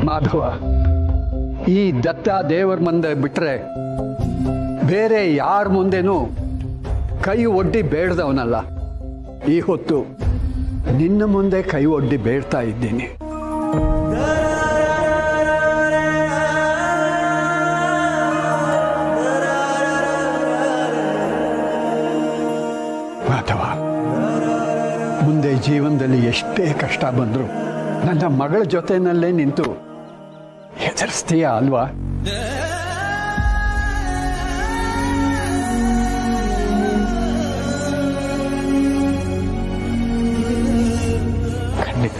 ಮಾಧವ, ಈ ದತ್ತ ದೇವರ ಮುಂದೆ ಬಿಟ್ರೆ ಬೇರೆ ಯಾರ ಮುಂದೆನೂ ಕೈ ಒಡ್ಡಿ ಬೇಡ್ದವನಲ್ಲ. ಈ ಹೊತ್ತು ನಿನ್ನ ಮುಂದೆ ಕೈ ಒಡ್ಡಿ ಬೇಡ್ತಾ ಇದ್ದೀನಿ. ಮಾಧವ, ಮುಂದೆ ಜೀವನದಲ್ಲಿ ಎಷ್ಟೇ ಕಷ್ಟ ಬಂದರೂ ನನ್ನ ಮಗಳ ಜೊತೆನಲ್ಲೇ ನಿಂತು ಎದುರಿಸ್ತೀಯ ಅಲ್ವಾ? ಖಂಡಿತ.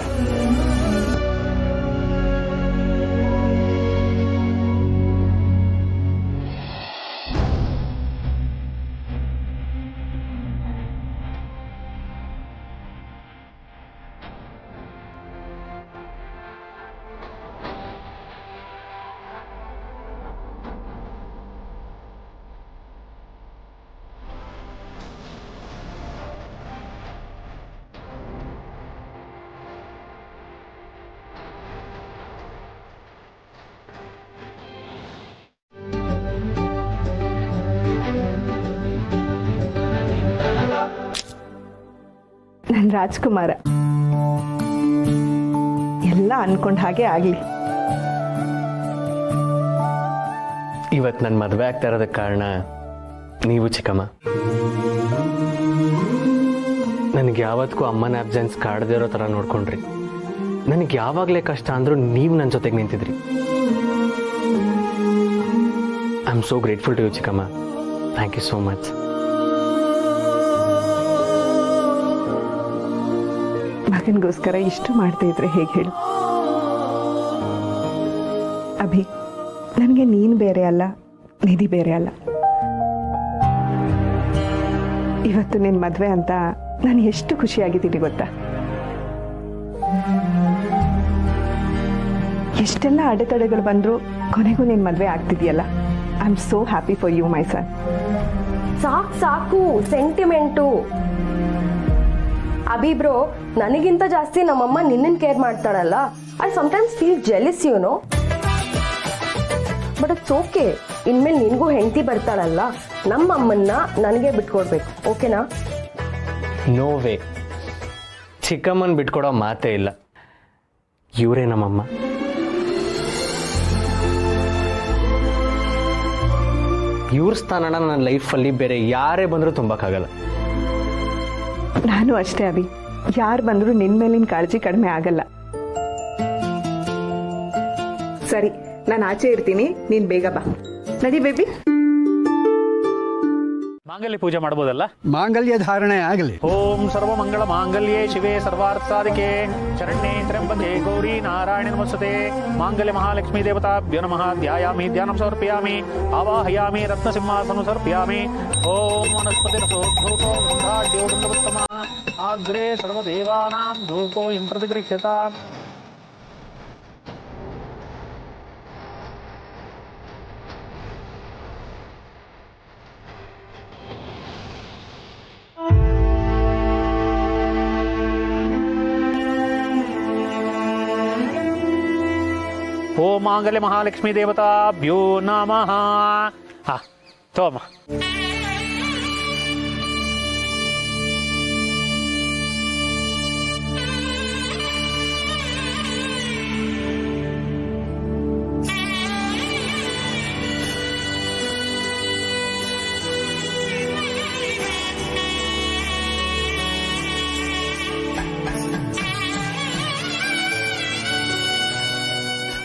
ನನ್ನ ರಾಜ್ಕುಮಾರ, ಎಲ್ಲ ಅನ್ಕೊಂಡ ಹಾಗೆ ಆಗಲಿ. ಇವತ್ತು ನನ್ನ ಮದುವೆ ಆಗ್ತಾ ಇರೋದಕ್ಕೆ ಕಾರಣ ನೀವು ಚಿಕ್ಕಮ್ಮ. ನನಗೆ ಯಾವತ್ತಿಗೂ ಅಮ್ಮನ ಆಬ್ಸೆನ್ಸ್ ಕಾಡದೇ ಇರೋ ಥರ ನೋಡ್ಕೊಂಡ್ರಿ. ನನಗೆ ಯಾವಾಗಲೇ ಕಷ್ಟ ಅಂದರೂ ನೀವು ನನ್ನ ಜೊತೆಗೆ ನಿಂತಿದ್ರಿ. I am so grateful to you ಚಿಕ್ಕಮ್ಮ. Thank you so much. ಮಗನಿಗೋಸ್ಕರ ಇಷ್ಟು ಮಾಡ್ತಾ ಇದ್ರೆ ಹೇಗೆ ಹೇಳು ಅಭಿ? ನನಗೆ ನೀನು ಬೇರೆ ಅಲ್ಲ, ನಿಧಿ ಬೇರೆ ಅಲ್ಲ. ಇವತ್ತು ನಿನ್ನ ಮದುವೆ ಅಂತ ನಾನು ಎಷ್ಟು ಖುಷಿಯಾಗಿದ್ದೀನಿ ಗೊತ್ತಾ? ಎಷ್ಟೆಲ್ಲ ಅಡೆತಡೆಗಳು ಬಂದರೂ ಕೊನೆಗೂ ನಿನ್ನ ಮದುವೆ ಆಗ್ತಿದೆಯಲ್ಲ. I am so happy for you my son. ಸಾಕು ಸೆಂಟಿಮೆಂಟು. ಅಭಿ ಬ್ರೋ, ನನಗಿಂತ ಜಾಸ್ತಿ ನಮ್ಮಮ್ಮ ನಿನ್ನನ್ ಕೇರ್ ಮಾಡ್ತಾಳಲ್ಲ. I sometimes feel jealous, you know. But it's okay. ಇನ್ಮೇಲೆ ನಿನ್ಗೂ ಹೆಂಡತಿ ಬರ್ತಾಳಲ್ಲ, ನಮ್ಮ ಅಮ್ಮನ್ನ ನನಗೆ ಬಿಟ್ಕೊಡ್ಬೇಕು. ಓಕೆನಾ? No way. ಚಿಕ್ಕಮ್ಮನ ಬಿಟ್ಕೊಡೋ ಮಾತೇ ಇಲ್ಲ. ಇವರೇ ನಮ್ಮಮ್ಮ. ಇವ್ರ ಸ್ಥಾನನ ನನ್ನ ಲೈಫಲ್ಲಿ ಬೇರೆ ಯಾರೇ ಬಂದರೂ ತುಂಬಕ್ಕಾಗಲ್ಲ. ನಾನು ಅಷ್ಟೇ ಅಭಿ. ಯಾರು ಬಂದರೂ ನಿನ್ನ ಮೇಲಿನ ಕಾಳಜಿ ಕಡಿಮೆ ಆಗಲ್ಲ. ಸರಿ, ನಾನು ಆಚೆ ಇರ್ತೀನಿ, ನೀನು ಬೇಗ ಬಾ. ನಡಿ ಬೇಬಿ. ಮಾಂಗಲ್ಯ ಪೂಜೆ ಮಾಡಬಹುದಲ್ಲ? ಮಾಂಗಲ್ಯ ಧಾರಣೆ ಆಗಲಿ. ಓಂ ಸರ್ವಮಂಗಳ ಮಾಂಗಲ್ಯೇ ಶಿವೆ ಸರ್ವಾರ್ಥಸಾಧಿಕೆ ಶರಣ್ಯೇ ತ್ರ್ಯಂಬಕೆ ಗೌರಿ ನಾರಾಯಣ ನಮಸ್ತೆ. ಮಾಂಗಲ್ಯ ಮಹಾಲಕ್ಷ್ಮೀ ದೇವತಾಭ್ಯೋ ನಮಃ. ಧ್ಯಾಯಾಮಿ ಧ್ಯಾನಂ ಸಮರ್ಪಯಾಮಿ. ಆವಾಹಯಾಮಿ ರತ್ನಸಿಂಹಾಸನ ಸಮರ್ಪಯಾಮಿ. ಓಂ ವನಸ್ಪತಿ ನಸೋದ್ಭೂತೋ ಗಂಧಾಢ್ಯೋ ಗಂಧವತ್ತಮ ಆಗ್ರೇ ಸರ್ವದೇವಾನಾಂ ಧೂಪೋ ಇಂ ಪ್ರತಿಗೃಹ್ಯತಾಂ. ಓಂ ಮಾಂಗಲ್ಯ ಮಹಾಲಕ್ಷ್ಮೀ ದೇವತಾಭ್ಯೋ ನಮಃ. ಹಾ, ತೋಮ.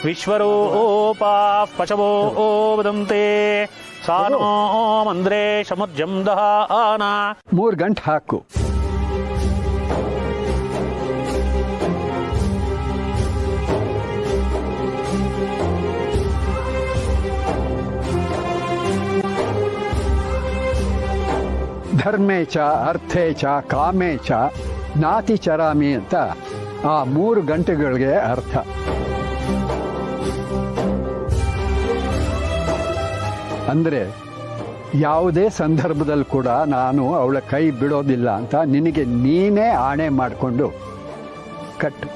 ವಿಶ್ವರೂಪಾಃ ಪಶವೋ ವದಂತೆ ಸಾನೋ ಮಂದ್ರೇ ಶಮುರ್ಜಂ ದಹಾನ. 3 ಗಂಟೆ ಹಾಕು. ಧರ್ಮೇ ಚ ಅರ್ಥೇ ಚ ಕಾಮೇ ಚ ನಾತಿ ಚರಾಮಿ ಅಂತ ಆ 3 ಗಂಟೆಗಳಿಗೆ ಅರ್ಥ. ಅಂದರೆ ಯಾವುದೇ ಸಂದರ್ಭದಲ್ಲಿ ಕೂಡ ನಾನು ಅವಳ ಕೈ ಬಿಡೋದಿಲ್ಲ ಅಂತ ನಿನಗೆ ನೀನೇ ಆಣೆ ಮಾಡಿಕೊಂಡು ಕಟ್ಟು.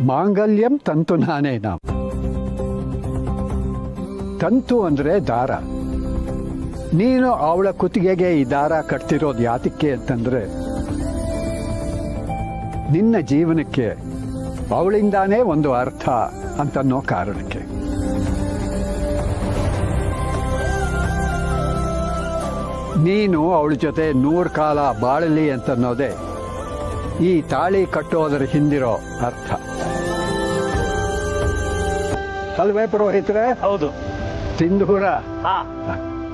ಮಾಂಗಲ್ಯಂ ತಂತು ನಾನೇನ. ತಂತು ಅಂದರೆ ದಾರ. ನೀನು ಅವಳ ಕುತ್ತಿಗೆಗೆ ಈ ದಾರ ಕಟ್ತಿರೋದು ಯಾತಕ್ಕೆ ಅಂತಂದ್ರೆ ನಿನ್ನ ಜೀವನಕ್ಕೆ ಅವಳಿಂದಾನೇ ಒಂದು ಅರ್ಥ ಅಂತನ್ನೋ ಕಾರಣಕ್ಕೆ. ನೀನು ಅವಳ ಜೊತೆ 100 ಕಾಲ ಬಾಳಲಿ ಅಂತನ್ನೋದೇ ಈ ತಾಳಿ ಕಟ್ಟೋದರ ಹಿಂದಿರೋ ಅರ್ಥ ಅಲ್ವೇ ಪುರೋಹಿತರೆ? ಹೌದು. ಸಿಂಧೂರ ಹಾ,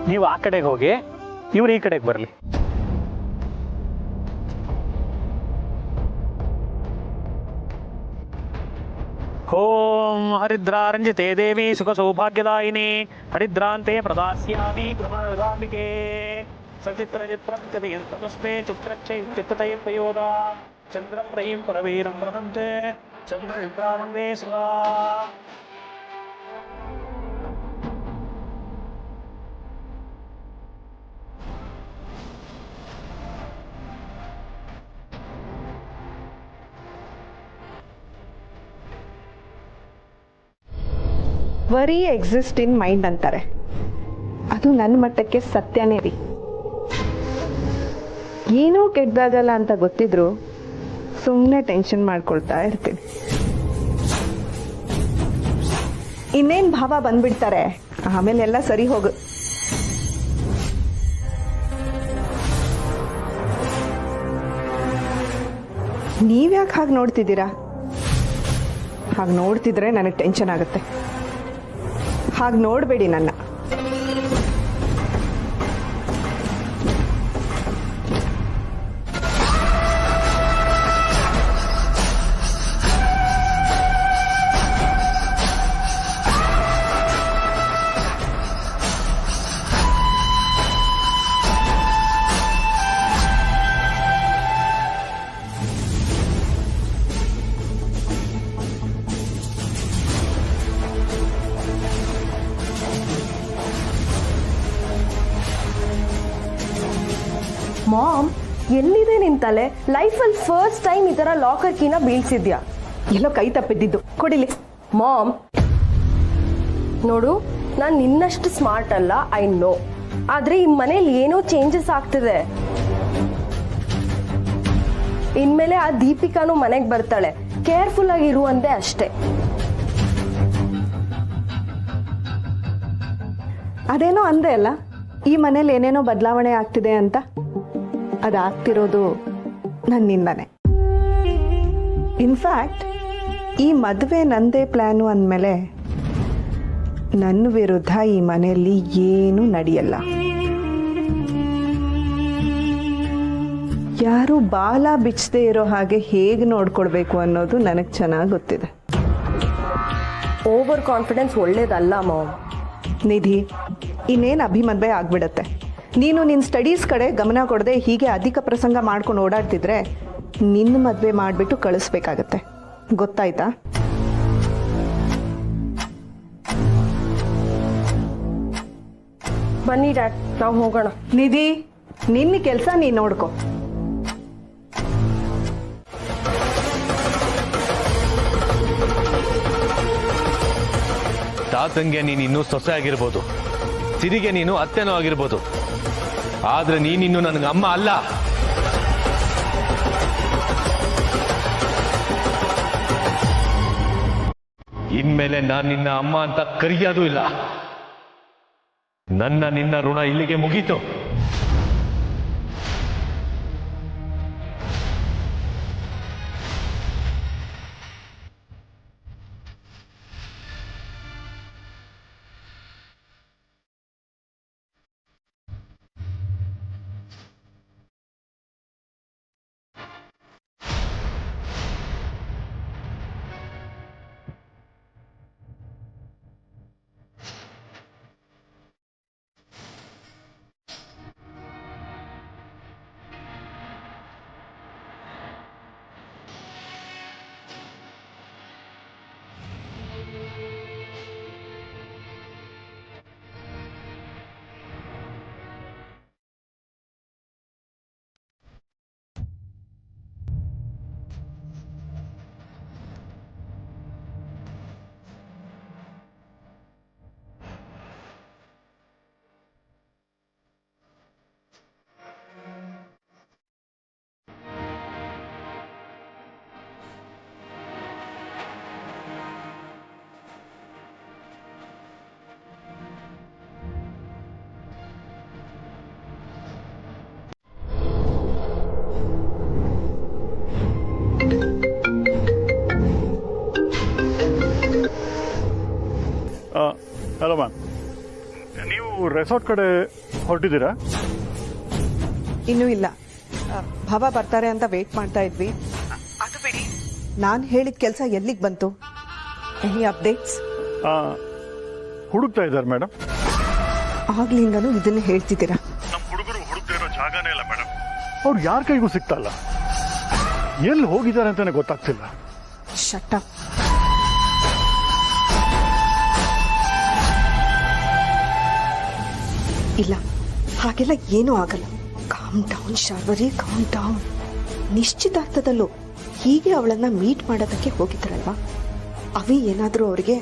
ನೀವು ಆ ಕಡೆಗೆ ಹೋಗಿ, ಇವ್ರು ಈ ಕಡೆಗೆ ಬರಲಿ. ಓಂ ಹರಿದ್ರಾರಂಜಿತೆ ದೇವಿ ಸುಖ ಸೌಭಾಗ್ಯದಾಯಿನಿ ಹರಿದ್ರಾಂತೆ ಪ್ರದಾಸ್ಯಾಮಿ ಗೃಹಾಂಬಿಕೆ ಸಚಿತ್ರಚಿತ್ರಸ್ಮೇ ಚಿತ್ರಚ್ಚೈ ಪ್ರಯೋಗ ಚಂದ್ರಂ ರಯೀಂ ಪರವೀರಂ ಬೃಹಂತೆ ಚಂದ್ರಯುಕ್ತಾನಂದೇ ಸುಧಾ. ವರಿ ಎಕ್ಸಿಸ್ಟ್ ಇನ್ ಮೈಂಡ್ ಅಂತಾರೆ. ಅದು ನನ್ನ ಮಟ್ಟಕ್ಕೆ ಸತ್ಯನೇ ರೀ. ಏನೂ ಕೆಟ್ಟದಾಗಲ್ಲ ಅಂತ ಗೊತ್ತಿದ್ರು ಸುಮ್ಮನೆ ಟೆನ್ಷನ್ ಮಾಡ್ಕೊಳ್ತಾ ಇರ್ತೀನಿ. ಇನ್ನೇನು ಭಾವ ಬಂದ್ಬಿಡ್ತಾರೆ, ಆಮೇಲೆ ಎಲ್ಲ ಸರಿ ಹೋಗು. ನೀವ್ಯಾಕೆ ಹಾಗೆ ನೋಡ್ತಿದ್ದೀರಾ? ಹಾಗೆ ನೋಡ್ತಿದ್ರೆ ನನಗೆ ಟೆನ್ಷನ್ ಆಗುತ್ತೆ. ಹಾಗೆ ನೋಡಬೇಡಿ ನನ್ನ. ಮಾಮ್, ಎಲ್ಲಿದೆ ನಿನ್ ತಲೆ? ಲೈಫಲ್ಲಿ ಫಸ್ಟ್ ಟೈಮ್ ಈ ತರ ಲಾಕರ್ ಕೀನ ಬೀಳ್ಸಿದ್ಯಾ? ಎಲ್ಲೋ ಕೈ ತಪ್ಪಿದ್ದಿದ್ದು, ಕೊಡಿಲಿ. ಮಾಮ್ ನೋಡು, ನಾನು ನಿನ್ನಷ್ಟು ಸ್ಮಾರ್ಟ್ ಅಲ್ಲ, ಐ ನೋ. ಆದ್ರೆ ಈ ಮನೇಲಿ ಏನೋ ಚೇಂಜಸ್ ಆಗ್ತಿದೆ. ಇನ್ಮೇಲೆ ಆ ದೀಪಿಕಾನು ಮನೆಗೆ ಬರ್ತಾಳೆ, ಕೇರ್ಫುಲ್ ಆಗಿರು ಅಂದೆ ಅಷ್ಟೇ. ಅದೇನೋ ಅಂದೆ ಅಲ್ಲ, ಈ ಮನೇಲಿ ಏನೇನೋ ಬದಲಾವಣೆ ಆಗ್ತಿದೆ ಅಂತ. ಅದಾಗ್ತಿರೋದು ನನ್ನಿಂದಾನೆ. ಇನ್ಫ್ಯಾಕ್ಟ್ ಈ ಮದುವೆ ನಂದೇ ಪ್ಲ್ಯಾನು ಅಂದಮೇಲೆ ನನ್ನ ವಿರುದ್ಧ ಈ ಮನೆಯಲ್ಲಿ ಏನೂ ನಡೆಯಲ್ಲ. ಯಾರು ಬಾಲ ಬಿಚ್ಚದೆ ಇರೋ ಹಾಗೆ ಹೇಗೆ ನೋಡ್ಕೊಳ್ಬೇಕು ಅನ್ನೋದು ನನಗೆ ಚೆನ್ನಾಗಿ ಗೊತ್ತಿದೆ. ಓವರ್ ಕಾನ್ಫಿಡೆನ್ಸ್ ಒಳ್ಳೇದಲ್ಲ ಮಾಮ್. ನಿಧಿ, ಇನ್ನೇನು ಅಭಿಮದ್ವೆ ಆಗ್ಬಿಡತ್ತೆ. ನೀನು ನಿನ್ನ ಸ್ಟಡೀಸ್ ಕಡೆ ಗಮನ ಕೊಡದೆ ಹೀಗೆ ಅಧಿಕ ಪ್ರಸಂಗ ಮಾಡ್ಕೊಂಡು ಓಡಾಡ್ತಿದ್ರೆ ನಿನ್ನ ಮದುವೆ ಮಾಡಿಬಿಟ್ಟು ಕಳಿಸ್ಬೇಕಾಗತ್ತೆ. ಗೊತ್ತಾಯ್ತಾ? ಬನ್ನಿ ಡ್ಯಾಡ್, ನಾವು ಹೋಗೋಣ. ನಿಧಿ, ನಿನ್ನ ಕೆಲಸ ನೀನು ನೋಡ್ಕೊ. ತಾತಂಗೆ ನೀನು ಇನ್ನೂ ಸೊಸೆ ಆಗಿರ್ಬೋದು, ಸಿರಿಗೆ ನೀನು ಅತ್ತೆನೋ ಆಗಿರ್ಬೋದು, ಆದ್ರೆ ನೀನಿನ್ನು ನನಗೆ ಅಮ್ಮ ಅಲ್ಲ. ಇನ್ಮೇಲೆ ನಾನು ನಿನ್ನ ಅಮ್ಮ ಅಂತ ಕರೆಯೋದು ಇಲ್ಲ. ನಿನ್ನ ಋಣ ಇಲ್ಲಿಗೆ ಮುಗೀತು. ಹಲೋ ಮ್ಯಾಮ್, ನೀವು ರೆಸಾರ್ಟ್ ಕಡೆ ಹೊರಟಿದ್ದೀರಾ? ಇನ್ನೂ ಇಲ್ಲ. ಭವ ಬರ್ತಾರೆ ಅಂತ ವೇಟ್ ಮಾಡ್ತಾ ಇದ್ವಿ. ಅದು ಬಿಡಿ, ನಾನು ಹೇಳಿದ ಕೆಲಸ ಎಲ್ಲಿಗೆ ಬಂತು? Any updates? ಹುಡುಕ್ತಾ ಇದ್ದಾರೆ ಮೇಡಮ್. ಆಗ್ಲಿಂದನೂ ಇದನ್ನ ಹೇಳ್ತಿದ್ದೀರಾ? ನಮ್ಮ ಹುಡುಗರು ಹುಡುಕ್ತಾ ಇರೋ ಜಾಗನೇ ಇಲ್ಲ ಮೇಡಮ್. ಅವ್ರು ಯಾರ ಕೈಗೂ ಸಿಗ್ತಾ ಇಲ್ಲ. ಎಲ್ಲಿ ಹೋಗಿದ್ದಾರೆ ಅಂತಾನೆ ಗೊತ್ತಾಗ್ತಿಲ್ಲ. Shut up. ಇಲ್ಲ, ಹಾಗೆಲ್ಲ ಏನೂ ಆಗಲ್ಲ. Calm down Sharvari, calm down. ನಿಶ್ಚಿತಾರ್ಥದಲ್ಲೂ ಹೀಗೆ ಅವಳನ್ನ ಮೀಟ್ ಮಾಡೋದಕ್ಕೆ ಹೋಗಿದ್ದಾರಲ್ವಾ, ಅವಿ ಏನಾದರೂ ಅವರಿಗೆ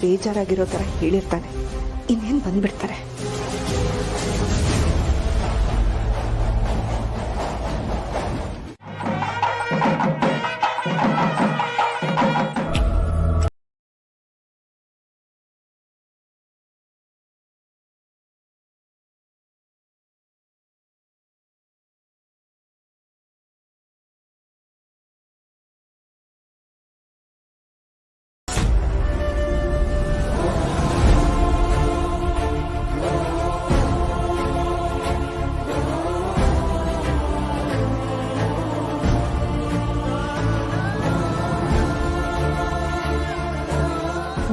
ಬೇಜಾರಾಗಿರೋ ಥರ ಹೇಳಿರ್ತಾನೆ. ಇನ್ನೇನು ಬಂದ್ಬಿಡ್ತಾರೆ.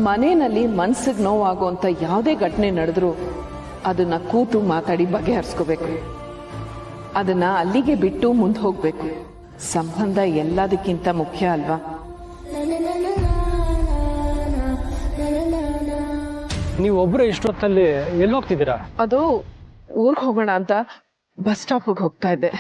ಮನೆಯಲ್ಲಿ ಮನ್ಸಿಗೆ ನೋವಾಗುವಂಥ ಯಾವುದೇ ಘಟನೆ ನಡೆದ್ರೂ ಅದನ್ನ ಕೂತು ಮಾತಾಡಿ ಬಗೆಹರಿಸ್ಕೋಬೇಕು. ಅದನ್ನ ಅಲ್ಲಿಗೆ ಬಿಟ್ಟು ಮುಂದೆ ಹೋಗ್ಬೇಕು. ಸಂಬಂಧ ಎಲ್ಲದಕ್ಕಿಂತ ಮುಖ್ಯ ಅಲ್ವಾ? ನೀವು ಒಬ್ರು ಇಷ್ಟೊತ್ತಲ್ಲಿ ಎಲ್ಲಿ ಹೋಗ್ತಿದ್ದೀರಾ? ಅದು ಊರಿಗೆ ಹೋಗೋಣ ಅಂತ ಬಸ್ ಸ್ಟಾಪ್ಗೆ ಹೋಗ್ತಾ ಇದ್ದೆ.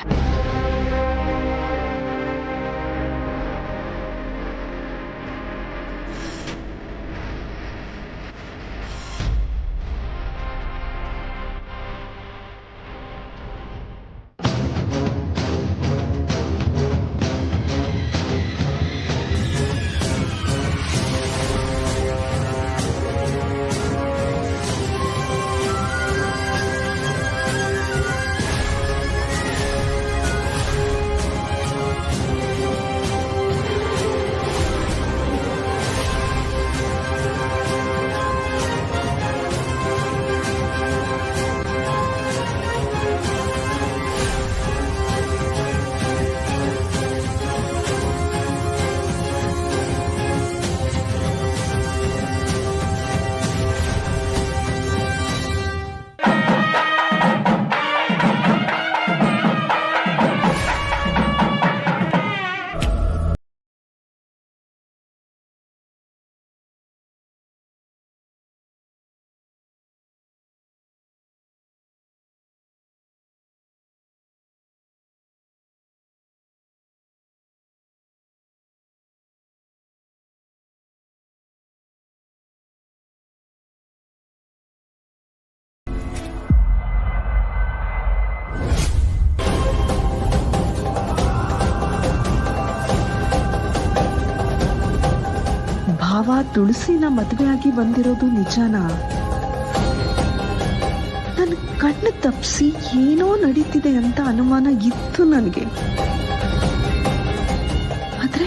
ಭಾವ ತುಳಸಿನ ಮದುವೆಯಾಗಿ ಬಂದಿರೋದು ನಿಜನಾ? ನನ್ನ ಕಣ್ಣು ತಪ್ಪಿಸಿ ಏನೋ ನಡೀತಿದೆ ಅಂತ ಅನುಮಾನ ಇತ್ತು ನನಗೆ. ಆದ್ರೆ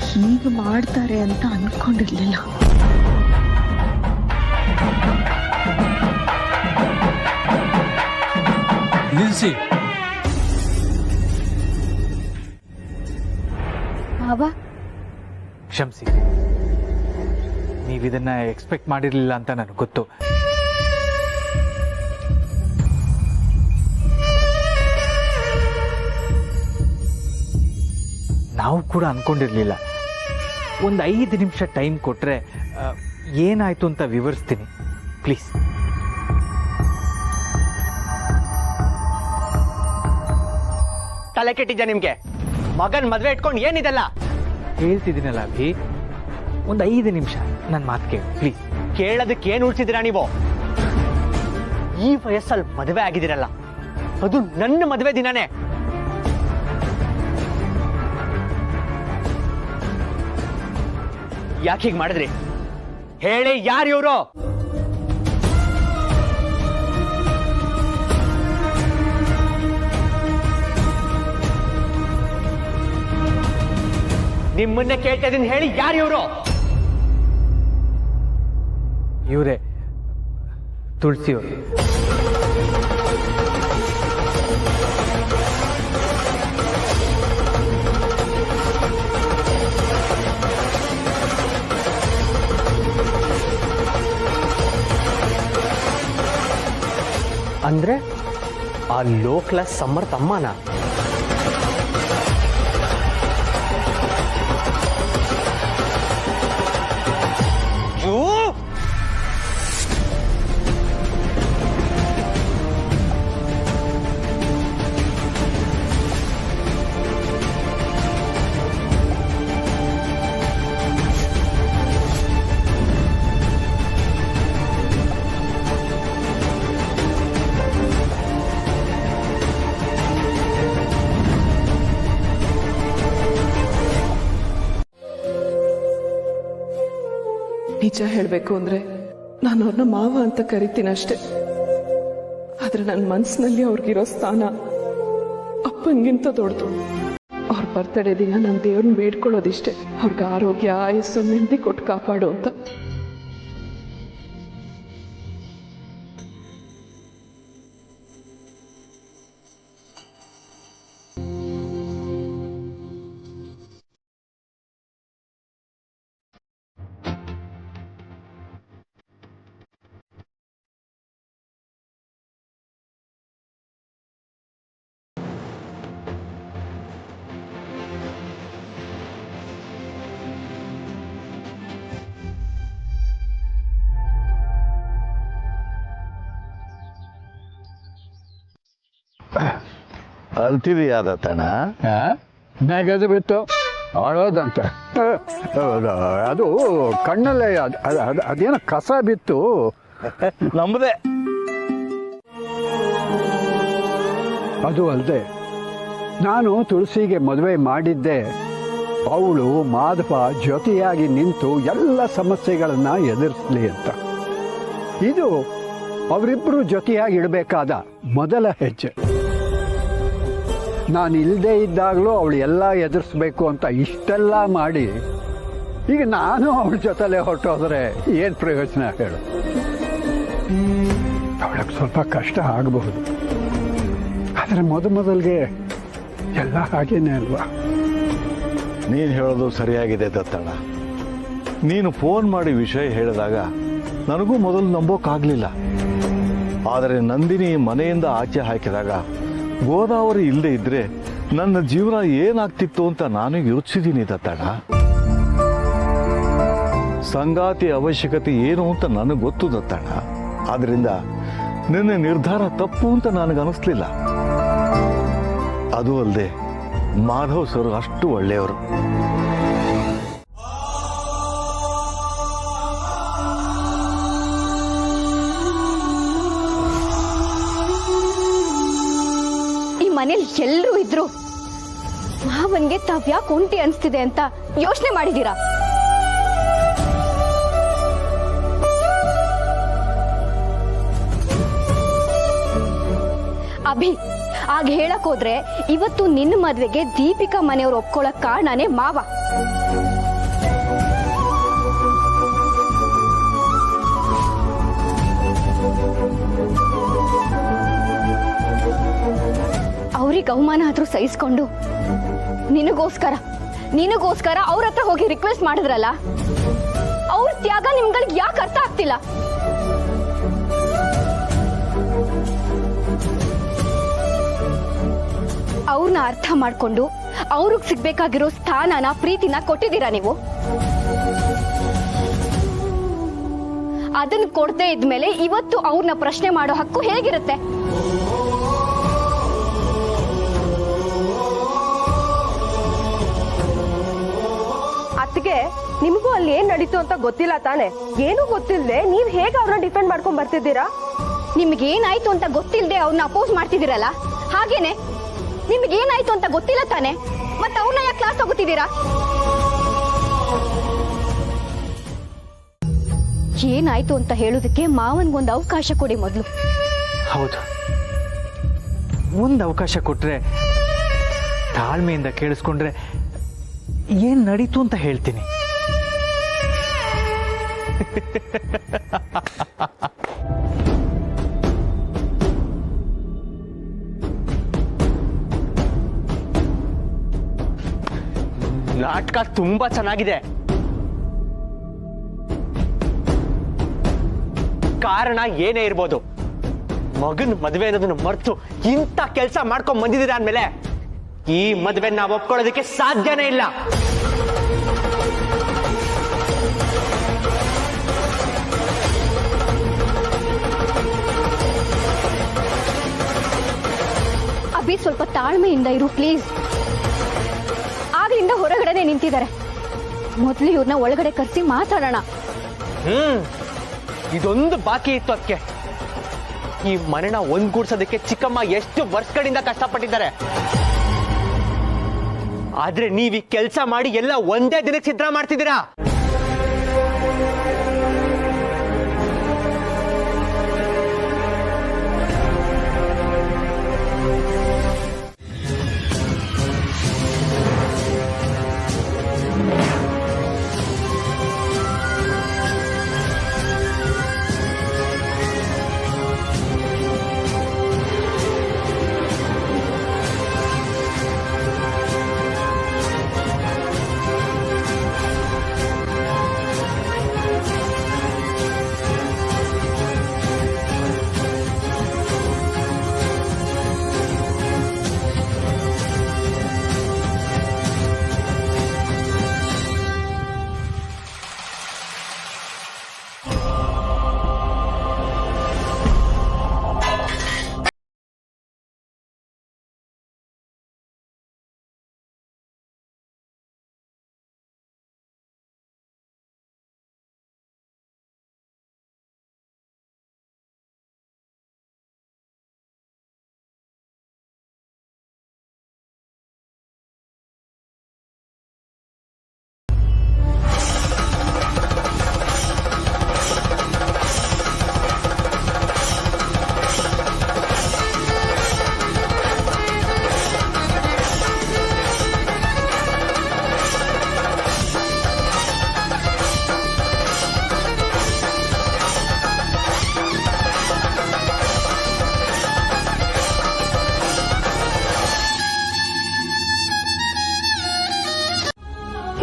ಹೀಗೆ ಮಾಡ್ತಾರೆ ಅಂತ ಅನ್ಕೊಂಡಿರ್ಲಿಲ್ಲ. ನಿಲ್ಸಿ. ಕ್ಷಮಿಸಿ, ನೀವಿದನ್ನ ಎಕ್ಸ್ಪೆಕ್ಟ್ ಮಾಡಿರ್ಲಿಲ್ಲ ಅಂತ ನನಗೆ ಗೊತ್ತು. ನಾವು ಕೂಡ ಅನ್ಕೊಂಡಿರ್ಲಿಲ್ಲ. ಒಂದು 5 ನಿಮಿಷ ಟೈಮ್ ಕೊಟ್ರೆ ಏನಾಯ್ತು ಅಂತ ವಿವರಿಸ್ತೀನಿ ಪ್ಲೀಸ್. ತಲೆ ಕೆಟ್ಟಿದ್ಯಾ ನಿಮ್ಗೆ? ಮಗನ್ ಮದ್ವೆ ಇಟ್ಕೊಂಡು ಏನಿದೆಲ್ಲ ಹೇಳ್ತಿದ್ದೀನಲ್ಲ ಅಭಿ, ಒಂದು 5 ನಿಮಿಷ ನನ್ನ ಮಾತು ಕೇಳಿ ಪ್ಲೀಸ್. ಕೇಳೋದಕ್ಕೆ ಏನು ಉಳಿಸಿದ್ದೀರಾ ನೀವು? ಈ ವಯಸ್ಸಲ್ಲಿ ಮದುವೆ ಆಗಿದ್ದೀರಲ್ಲ, ಅದು ನನ್ನ ಮದುವೆ ದಿನಾನೇ. ಯಾಕೆ ಹೀಗೆ ಮಾಡಿದ್ರಿ ಹೇಳಿ? ಯಾರು ಇವರು? ನಿಮ್ಮನ್ನೇ ಕೇಳ್ತಾ ಇದ್ದೀನಿ, ಹೇಳಿ ಯಾರು ಇವರು? ಇವರೇ ತುಳಸಿಯವರು. ಅಂದ್ರೆ ಆ ಲೋ ಕ್ಲಾಸ್ ಸಮರ್ಥ ಅಮ್ಮನ? ನಿಜ ಹೇಳಬೇಕು ಅಂದ್ರೆ ನಾನು ಅವ್ರನ್ನ ಮಾವ ಅಂತ ಕರಿತೀನಿ ಅಷ್ಟೆ. ಆದ್ರೆ ನನ್ನ ಮನಸ್ಸಿನಲ್ಲಿ ಅವ್ರಿಗಿರೋ ಸ್ಥಾನ ಅಪ್ಪನಿಗಿಂತ ದೊಡ್ಡದು. ಅವ್ರ ಬರ್ತಡೇ ದಿನ ನಾನು ದೇವ್ರನ್ನ ಬೇಡ್ಕೊಳ್ಳೋದಿಷ್ಟೇ, ಅವ್ರಿಗೆ ಆರೋಗ್ಯ ಆಯಸ್ಸು ನೆಮ್ಮದಿ ಕೊಟ್ಟು ಕಾಪಾಡು ಅಂತ. ಅಳ್ತಿದೆಯಾದ ತಣ ನೆಗೆದು ಬಿತ್ತು ಅಳೋದಂತೆ. ಅದು ಕಣ್ಣಲ್ಲೇ ಅದೇನೋ ಕಸ ಬಿತ್ತು. ನಮ್ಮದೇ. ಅದು ಅಲ್ಲದೆ ನಾನು ತುಳಸಿಗೆ ಮದುವೆ ಮಾಡಿದ್ದೆ ಅವಳು ಮಾಧವ ಜೊತೆಯಾಗಿ ನಿಂತು ಎಲ್ಲ ಸಮಸ್ಯೆಗಳನ್ನು ಎದುರಿಸಲಿ ಅಂತ. ಇದು ಅವರಿಬ್ಬರು ಜೊತೆಯಾಗಿ ಇಡಬೇಕಾದ ಮೊದಲ ಹೆಜ್ಜೆ. ನಾನು ಇಲ್ಲದೆ ಇದ್ದಾಗಲೂ ಅವಳು ಎಲ್ಲ ಎದುರಿಸ್ಬೇಕು ಅಂತ ಇಷ್ಟೆಲ್ಲ ಮಾಡಿ ಈಗ ನಾನು ಅವಳ ಜೊತೆಲೇ ಹೊರಟೋದ್ರೆ ಏನು ಪ್ರಯೋಜನ ಹೇಳು? ಅವಳಿಗೆ ಸ್ವಲ್ಪ ಕಷ್ಟ ಆಗಬಹುದು, ಆದರೆ ಮೊದಲಿಗೆ ಎಲ್ಲ ಹಾಗೇನೆ ಅಲ್ವಾ? ನೀನು ಹೇಳೋದು ಸರಿಯಾಗಿದೆ ದತ್ತಣ್ಣ. ನೀನು ಫೋನ್ ಮಾಡಿ ವಿಷಯ ಹೇಳಿದಾಗ ನನಗೂ ಮೊದಲು ನಂಬೋಕ್ಕಾಗಲಿಲ್ಲ. ಆದರೆ ನಂದಿನಿ ಮನೆಯಿಂದ ಆಚೆ ಹಾಕಿದಾಗ ಗೋದಾವರಿ ಇಲ್ಲದೆ ಇದ್ರೆ ನನ್ನ ಜೀವನ ಏನಾಗ್ತಿತ್ತು ಅಂತ ನಾನು ಯೋಚಿಸಿದ್ದೀನಿ ದತ್ತಣ್ಣ. ಸಂಗಾತಿ ಅವಶ್ಯಕತೆ ಏನು ಅಂತ ನನಗೆ ಗೊತ್ತು ದತ್ತಣ್ಣ. ಆದ್ರಿಂದ ನಿನ್ನ ನಿರ್ಧಾರ ತಪ್ಪು ಅಂತ ನನಗನ್ನಿಸ್ಲಿಲ್ಲ. ಅದು ಅಲ್ಲದೆ ಮಾಧವ್ ಸರ್ ಅಷ್ಟು ಒಳ್ಳೆಯವರು. ಮನೇಲಿ ಎಲ್ಲರೂ ಇದ್ರು ಮಾವನ್ಗೆ ತಾವ್ಯಾಕೆ ಒಂಟಿ ಅನ್ಸ್ತಿದೆ ಅಂತ ಯೋಚನೆ ಮಾಡಿದೀರಾ? ಅಭಿ ಆಗ ಹೇಳಕ್ ಹೋದ್ರೆ ಇವತ್ತು ನಿನ್ನ ಮದ್ವೆಗೆ ದೀಪಿಕಾ ಮನೆಯವ್ರು ಒಪ್ಕೊಳ್ಳಕ್ ಕಾರಣನೇ ಮಾವ. ಅವ್ರಿಗೆ ಅವಮಾನ ಆದ್ರೂ ಸಹಿಸ್ಕೊಂಡು ನಿನಗೋಸ್ಕರ ಅವ್ರ ಹತ್ರ ಹೋಗಿ ರಿಕ್ವೆಸ್ಟ್ ಮಾಡಿದ್ರಲ್ಲ, ಅವ್ರ ತ್ಯಾಗ ನಿಮ್ಗಳಿಗೆ ಯಾಕೆ ಅರ್ಥ ಆಗ್ತಿಲ್ಲ? ಅವ್ರನ್ನ ಅರ್ಥ ಮಾಡ್ಕೊಂಡು ಅವ್ರಿಗೆ ಸಿಗ್ಬೇಕಾಗಿರೋ ಸ್ಥಾನನ ಪ್ರೀತಿನ ಕೊಟ್ಟಿದ್ದೀರಾ ನೀವು. ಅದನ್ನ ಕೊಡದೆ ಇದ್ಮೇಲೆ ಇವತ್ತು ಅವ್ರನ್ನ ಪ್ರಶ್ನೆ ಮಾಡೋ ಹಕ್ಕು ಹೇಗಿರುತ್ತೆ? ಅತ್ತಿಗೆ, ನಿಮಗೂ ಅಲ್ಲಿ ಏನ್ ನಡೀತು ಅಂತ ಗೊತ್ತಿಲ್ಲ ತಾನೆ? ಏನು ಗೊತ್ತಿಲ್ಲದೆ ನೀವ್ ಹೇಗೆ ಅವ್ರನ್ನ ಡಿಫೆಂಡ್ ಮಾಡ್ಕೊಂಡ್ ಬರ್ತಿದ್ದೀರಾ? ನಿಮ್ಗೇನಾಯ್ತು ಅಂತ ಗೊತ್ತಿಲ್ಲದೆ ಅವ್ರನ್ನ ಅಪೋಸ್ ಮಾಡ್ತಿದ್ದೀರಲ್ಲ, ಹಾಗೇನೆ ನಿಮ್ಗೇನಾಯ್ತು ಅಂತ ಗೊತ್ತಿಲ್ಲ ತಾನೆ, ಮತ್ತೆ ಅವ್ರನ್ನ ಯಾಕೆ ಕ್ಲಾಸ್ ತಗೋತಿದ್ದೀರಾ? ಏನಾಯ್ತು ಅಂತ ಹೇಳೋದಕ್ಕೆ ಮಾವನ್ಗೊಂದು ಅವಕಾಶ ಕೊಡಿ ಮೊದಲು. ಹೌದು, ಒಂದು ಅವಕಾಶ ಕೊಟ್ರೆ, ತಾಳ್ಮೆಯಿಂದ ಕೇಳಿಸ್ಕೊಂಡ್ರೆ ಏನ್ ನಡೀತು ಅಂತ ಹೇಳ್ತೀನಿ. ನಾಟಕ ತುಂಬಾ ಚೆನ್ನಾಗಿದೆ. ಕಾರಣ ಏನೇ ಇರ್ಬೋದು, ಮಗನ್ ಮದ್ವೆ ಅನ್ನೋದನ್ನ ಮರ್ತು ಇಂಥ ಕೆಲಸ ಮಾಡ್ಕೊಂಡ್ ಬಂದಿದ್ದೀರಾ ಅಂದ್ಮೇಲೆ ಈ ಮದ್ವೆ ನಾವು ಒಪ್ಕೊಳ್ಳೋದಕ್ಕೆ ಸಾಧ್ಯನೇ ಇಲ್ಲ. ಅಭಿ ಸ್ವಲ್ಪ ತಾಳ್ಮೆಯಿಂದ ಇರು ಪ್ಲೀಸ್. ಆಗ್ಲಿಂದ ಹೊರಗಡೆನೆ ನಿಂತಿದ್ದಾರೆ, ಮೊದಲು ಇವ್ರನ್ನ ಒಳಗಡೆ ಕರೆಸಿ ಮಾತಾಡೋಣ. ಇದೊಂದು ಬಾಕಿ ಇತ್ತು. ಅದಕ್ಕೆ ಈ ಮನೆನ ಒಂದ್ಗೂಡ್ಸೋದಕ್ಕೆ ಚಿಕ್ಕಮ್ಮ ಎಷ್ಟು ವರ್ಷಗಳಿಂದ ಕಷ್ಟಪಟ್ಟಿದ್ದಾರೆ. ಆದ್ರೆ ನೀವ್ ಈ ಕೆಲಸ ಮಾಡಿ ಎಲ್ಲ ಒಂದೇ ದಿನಕ್ಕೆ ಸಿದ್ಧ ಮಾಡ್ತಿದ್ದೀರಾ.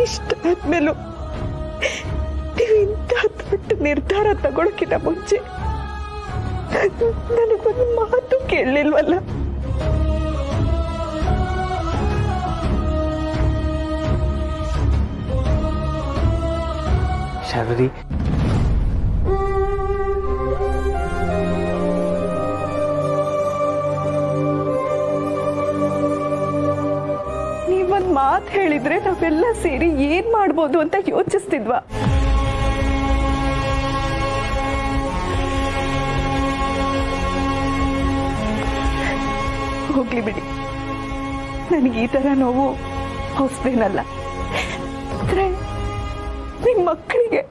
ಇಷ್ಟಾದ್ಮೇಲೂ ನೀವು ಇಂಥ ದೊಡ್ಡ ನಿರ್ಧಾರ ತಗೊಳಕ್ಕಿಂತ ಮುಂಚೆ ನನಗೊಂದು ಮಾತು ಕೇಳಲಿಲ್ವಲ್ಲ? ಶಾರ್ವರಿ, ನೀವೊಂದ್ ಮಾತು ಹೇಳಿದ್ರೆ ನಾವೆಲ್ಲ ಸೇರಿ ಏನ್ ಮಾಡ್ಬೋದು ಅಂತ ಯೋಚಿಸ್ತಿದ್ವಾ? ಹೋಗ್ಲಿ ಬಿಡಿ, ನನಗೆ ಈ ತರ ನೋವು ಹೊಸದೇನಲ್ಲ. ಆದ್ರೆ ನಿಮ್ ಮಕ್ಕಳಿಗೆ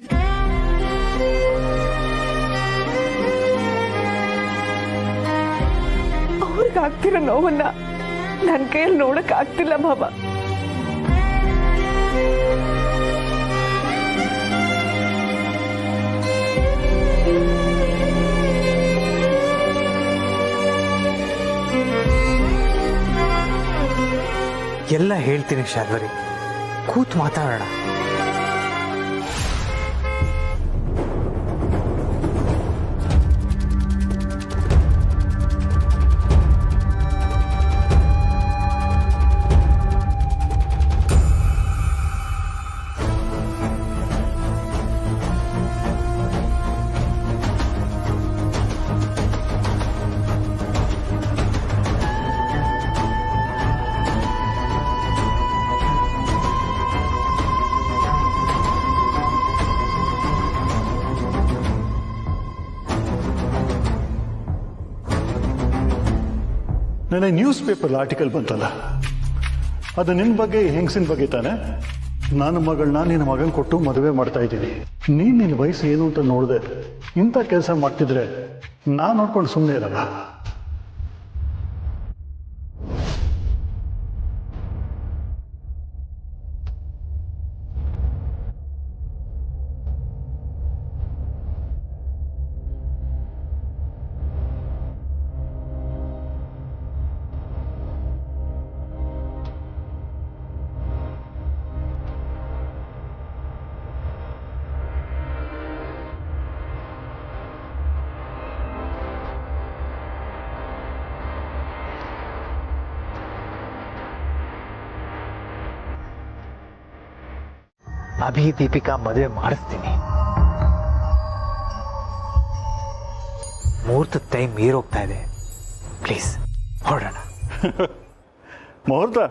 ಅವ್ರ ಅವ್ರಿಗಾಗ್ತಿರೋ ನೋವನ್ನ ನನ್ನ ಕೈಯಲ್ಲಿ ನೋಡಕ್ ಆಗ್ತಿಲ್ಲ ಬಾಬಾ. ಎಲ್ಲ ಹೇಳ್ತೀನಿ ಶಾರ್ವರಿ, ಕೂತ್ ಮಾತಾಡೋಣ. ನನಗೆ ನ್ಯೂಸ್ ಪೇಪರ್ ಆರ್ಟಿಕಲ್ ಬಂತಲ್ಲ, ಅದು ನಿನ್ನ ಬಗ್ಗೆ, ಹೆಂಗಸಿನ ಬಗ್ಗೆ ತಾನೆ. ನನ್ನ ಮಗಳನ್ನ ನಿನ್ನ ಮಗನ ಕೊಟ್ಟು ಮದುವೆ ಮಾಡ್ತಾ ಇದ್ದೀನಿ. ನಿನ್ನ ವಯಸ್ಸು ಏನು ಅಂತ ನೋಡಿದೆ ಇಂಥ ಕೆಲಸ ಮಾಡ್ತಿದ್ರೆ ನಾನು ನೋಡ್ಕೊಂಡು ಸುಮ್ಮನೆ ಇರಲ್ಲ. ಅಭಿ ದೀಪಿಕಾ ಮದುವೆ ಮಾಡಿಸ್ತೀನಿ. ಮುಹೂರ್ತದ ಟೈಮ್ ಮೀರೋಗ್ತಾ ಇದೆ, ಪ್ಲೀಸ್ ಹೊರಡೋಣ. ಮುಹೂರ್ತ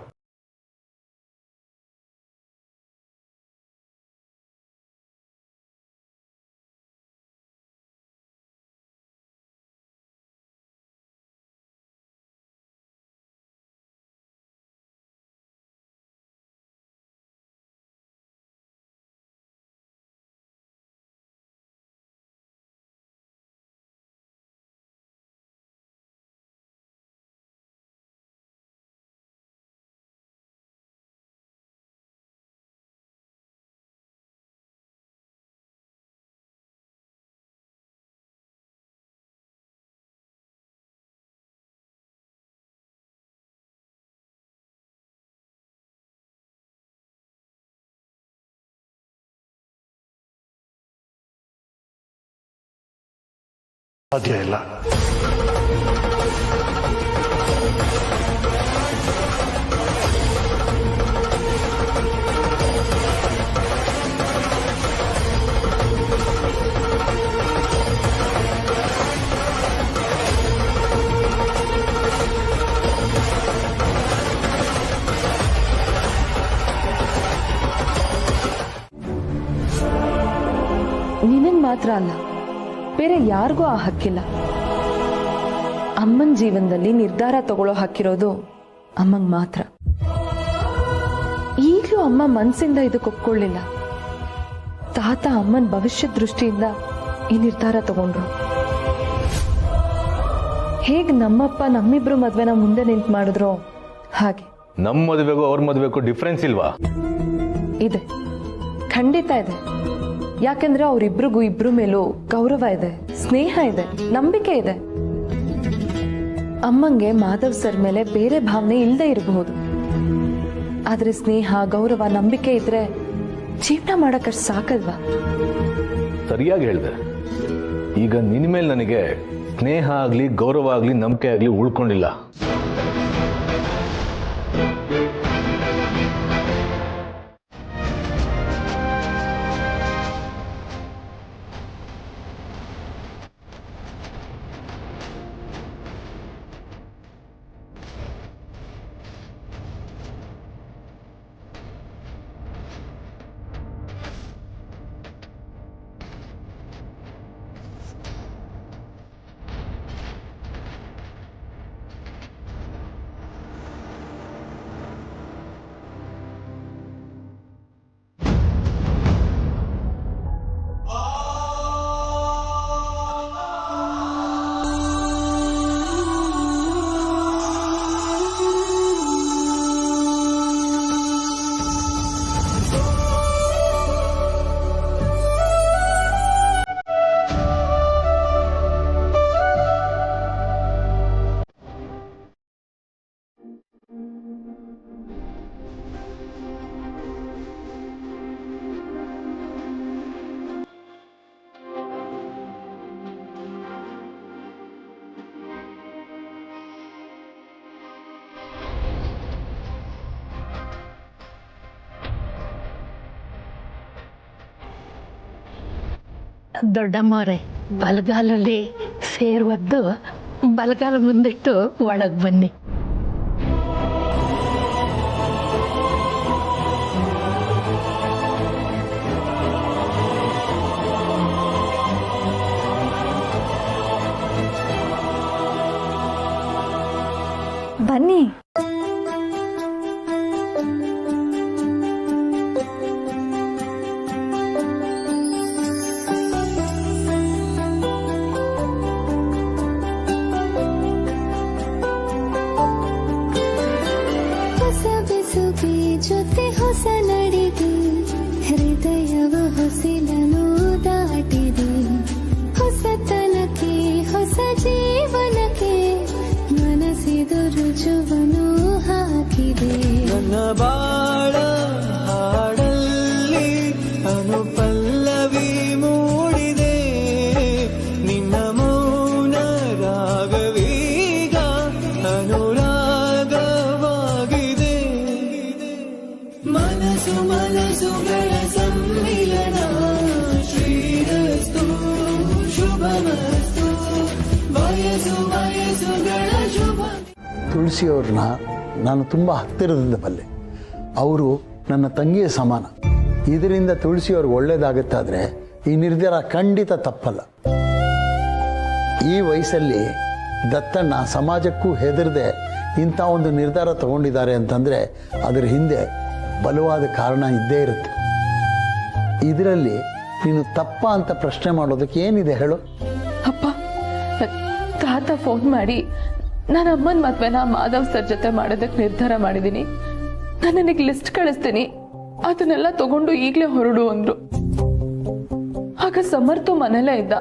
ಸಾಧ್ಯ ಇಲ್ಲ. ನಿನಗ್ ಮಾತ್ರ ಅಲ್ಲ, ಬೇರೆ ಯಾರಿಗೂ ಆ ಹಕ್ಕಿಲ್ಲ. ಅಮ್ಮನ ಜೀವನದಲ್ಲಿ ನಿರ್ಧಾರ ತಗೊಳ್ಳೋ ಹಕ್ಕಿರೋದು ಅಮ್ಮಂಗ್ ಮಾತ್ರ. ಈಗಲೂ ಅಮ್ಮ ಮನ್ಸಿಂದ ಇದಕ್ಕೆ ಒಪ್ಕೊಳ್ಳಿಲ್ಲ. ತಾತ ಅಮ್ಮನ ಭವಿಷ್ಯ ದೃಷ್ಟಿಯಿಂದ ಈ ನಿರ್ಧಾರ ತಗೊಂಡ್ರು. ಹೇಗ್ ನಮ್ಮಪ್ಪ ನಮ್ಮಿಬ್ರು ಮದ್ವೆನ ಮುಂದೆ ನಿಂತು ಮಾಡಿದ್ರು ಹಾಗೆ ನಮ್ಮ ಮದುವೆಗೂ ಅವ್ರ ಮದುವೆಗೂ ಡಿಫ್ರೆನ್ಸ್ ಇಲ್ವಾ? ಇದೆ, ಖಂಡಿತ ಇದೆ. ಯಾಕೆಂದ್ರೆ ಅವರಿಬ್ರಿಗೂ ಇಬ್ರು ಮೇಲೂ ಗೌರವ ಇದೆ, ಸ್ನೇಹ ಇದೆ, ನಂಬಿಕೆ ಇದೆ. ಅಮ್ಮಂಗೆ ಮಾಧವ್ ಸರ್ ಮೇಲೆ ಬೇರೆ ಭಾವನೆ ಇಲ್ಲದೆ ಇರಬಹುದು, ಆದ್ರೆ ಸ್ನೇಹ, ಗೌರವ, ನಂಬಿಕೆ ಇದ್ರೆ ಜೀವನ ಮಾಡಕ್ಕಷ್ಟು ಸಾಕಲ್ವಾ? ಸರಿಯಾಗಿ ಹೇಳಿದೆ. ಈಗ ನಿನ್ನ ಮೇಲೆ ನನಗೆ ಸ್ನೇಹ ಆಗ್ಲಿ, ಗೌರವ ಆಗ್ಲಿ, ನಂಬಿಕೆ ಆಗ್ಲಿ ಉಳ್ಕೊಂಡಿಲ್ಲ. ದೊಡ್ಡಮ್ಮವ್ರೆ, ಬಲಗಾಲಲ್ಲಿ ಸೇರ್ ಒದ್ದು ಬಲಗಾಲ ಮುಂದಿಟ್ಟು ಒಳಗೆ ಬನ್ನಿ. ಬನ್ನಿ. ಹೊಸ ಬೆಸುಗೆ ಜೊತೆ ಹೊಸ ನಡಿಗೆ ಹೃದಯವ ಹೊಸಿಲನು ದಾಟಿದೆ. ಹೊಸತನಕ್ಕೆ ಹೊಸ ಜೀವನಕ್ಕೆ ಮನಸ್ಸಿದು ರುಜುವನು ಹಾಕಿದೆ. ನನ್ನ ಬಾಳ ಹಾಡಲ್ಲಿ ಅನುಪಲ್ಲವಿ ಮೂಡಿದೆ. ನಿನ್ನ ಮೌನ ರಾಗವೀಗ ಅನುರಾಗವಾಗಿದೆ. ಮನಸ್ಸು ಮನಸ್ಸುಗಳ ಸಮ್ಮಿಲನ. ಶ್ರೀರಸ್ತು ಶುಭಮಸ್ತು. ವಯಸ್ಸು ವಯಸ್ಸುಗಳ ಶುಭ. ತುಳಸಿಯವ್ರನ್ನ ನಾನು ತುಂಬ ಹತ್ತಿರದಿಂದ ಬಲ್ಲೆ. ಅವರು ನನ್ನ ತಂಗಿಯ ಸಮಾನ. ಇದರಿಂದ ತುಳಸಿಯವ್ರಿಗೆ ಒಳ್ಳೇದಾಗುತ್ತಾದರೆ ಈ ನಿರ್ಧಾರ ಖಂಡಿತ ತಪ್ಪಲ್ಲ. ಈ ವಯಸ್ಸಲ್ಲಿ ದತ್ತಣ್ಣ ಸಮಾಜಕ್ಕೂ ಹೆದರದೆ ಇಂಥ ಒಂದು ನಿರ್ಧಾರ ತಗೊಂಡಿದ್ದಾರೆ ಅಂತಂದರೆ ಅದರ ಹಿಂದೆ ಬಲವಾದ ಕಾರಣ ಇದ್ದೇ ಇರುತ್ತೆ. ಇದರಲ್ಲಿ ನೀನು ತಪ್ಪ ಅಂತ ಪ್ರಶ್ನೆ ಮಾಡೋದಕ್ಕೆ ಏನಿದೆ ಹೇಳು? ಅಪ್ಪ, ತಾತ ಫೋನ್ ಮಾಡಿ ನಾನು ಅಮ್ಮನ ಮದ್ವೆನ ಮಾಧವ್ ಸರ್ ಜೊತೆ ಮಾಡೋದಕ್ಕೆ ನಿರ್ಧಾರ ಮಾಡಿದ್ದೀನಿ, ನಾನು ನನಗೆ ಲಿಸ್ಟ್ ಕಳಿಸ್ತೀನಿ, ಅದನ್ನೆಲ್ಲ ತಗೊಂಡು ಈಗಲೇ ಹೊರಡು ಅಂದ್ರು. ಆಗ ಸಮರ್ಥು ಮನೇಲೇ ಇದ್ದ.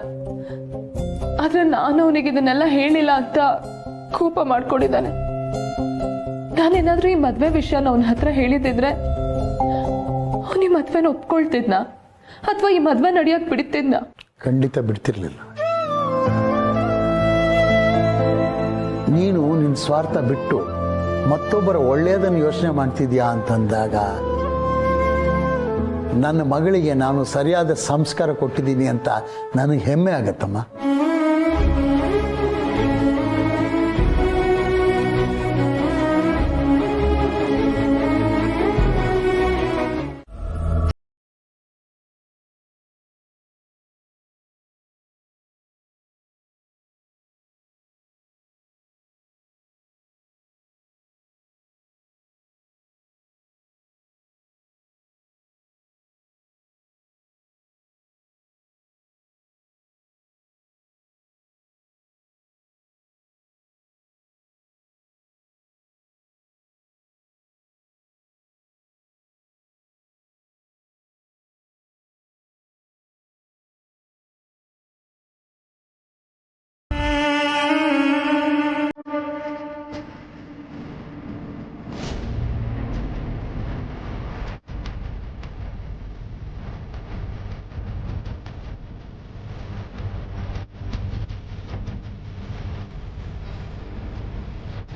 ಆದ್ರೆ ನಾನು ಅವನಿಗೆ ಇದನ್ನೆಲ್ಲ ಹೇಳಿಲ್ಲ ಅಂತ ಕೋಪ ಮಾಡ್ಕೊಂಡಿದ್ದಾನೆ. ನಾನೇನಾದ್ರೂ ಈ ಮದ್ವೆ ವಿಷಯನ ಅವನ ಹತ್ರ ಹೇಳಿದಿದ್ರೆ ಅವನು ಈ ಮದ್ವೆನ ಒಪ್ಕೊಳ್ತಿದ್ನ ಅಥವಾ ಈ ಮದ್ವೆ ನಡೆಯೋಕ್ ಬಿಡ್ತಿದ್ನ? ಖಂಡಿತ ಬಿಡ್ತಿರ್ಲಿಲ್ಲ. ನೀನು ನಿನ್ನ ಸ್ವಾರ್ಥ ಬಿಟ್ಟು ಮತ್ತೊಬ್ಬರ ಒಳ್ಳೆಯದನ್ನು ಯೋಚನೆ ಮಾಡ್ತಿದ್ಯಾ ಅಂತಂದಾಗ ನನ್ನ ಮಗಳಿಗೆ ನಾನು ಸರಿಯಾದ ಸಂಸ್ಕಾರ ಕೊಟ್ಟಿದ್ದೀನಿ ಅಂತ ನನಗೆ ಹೆಮ್ಮೆ ಆಗತ್ತಮ್ಮ.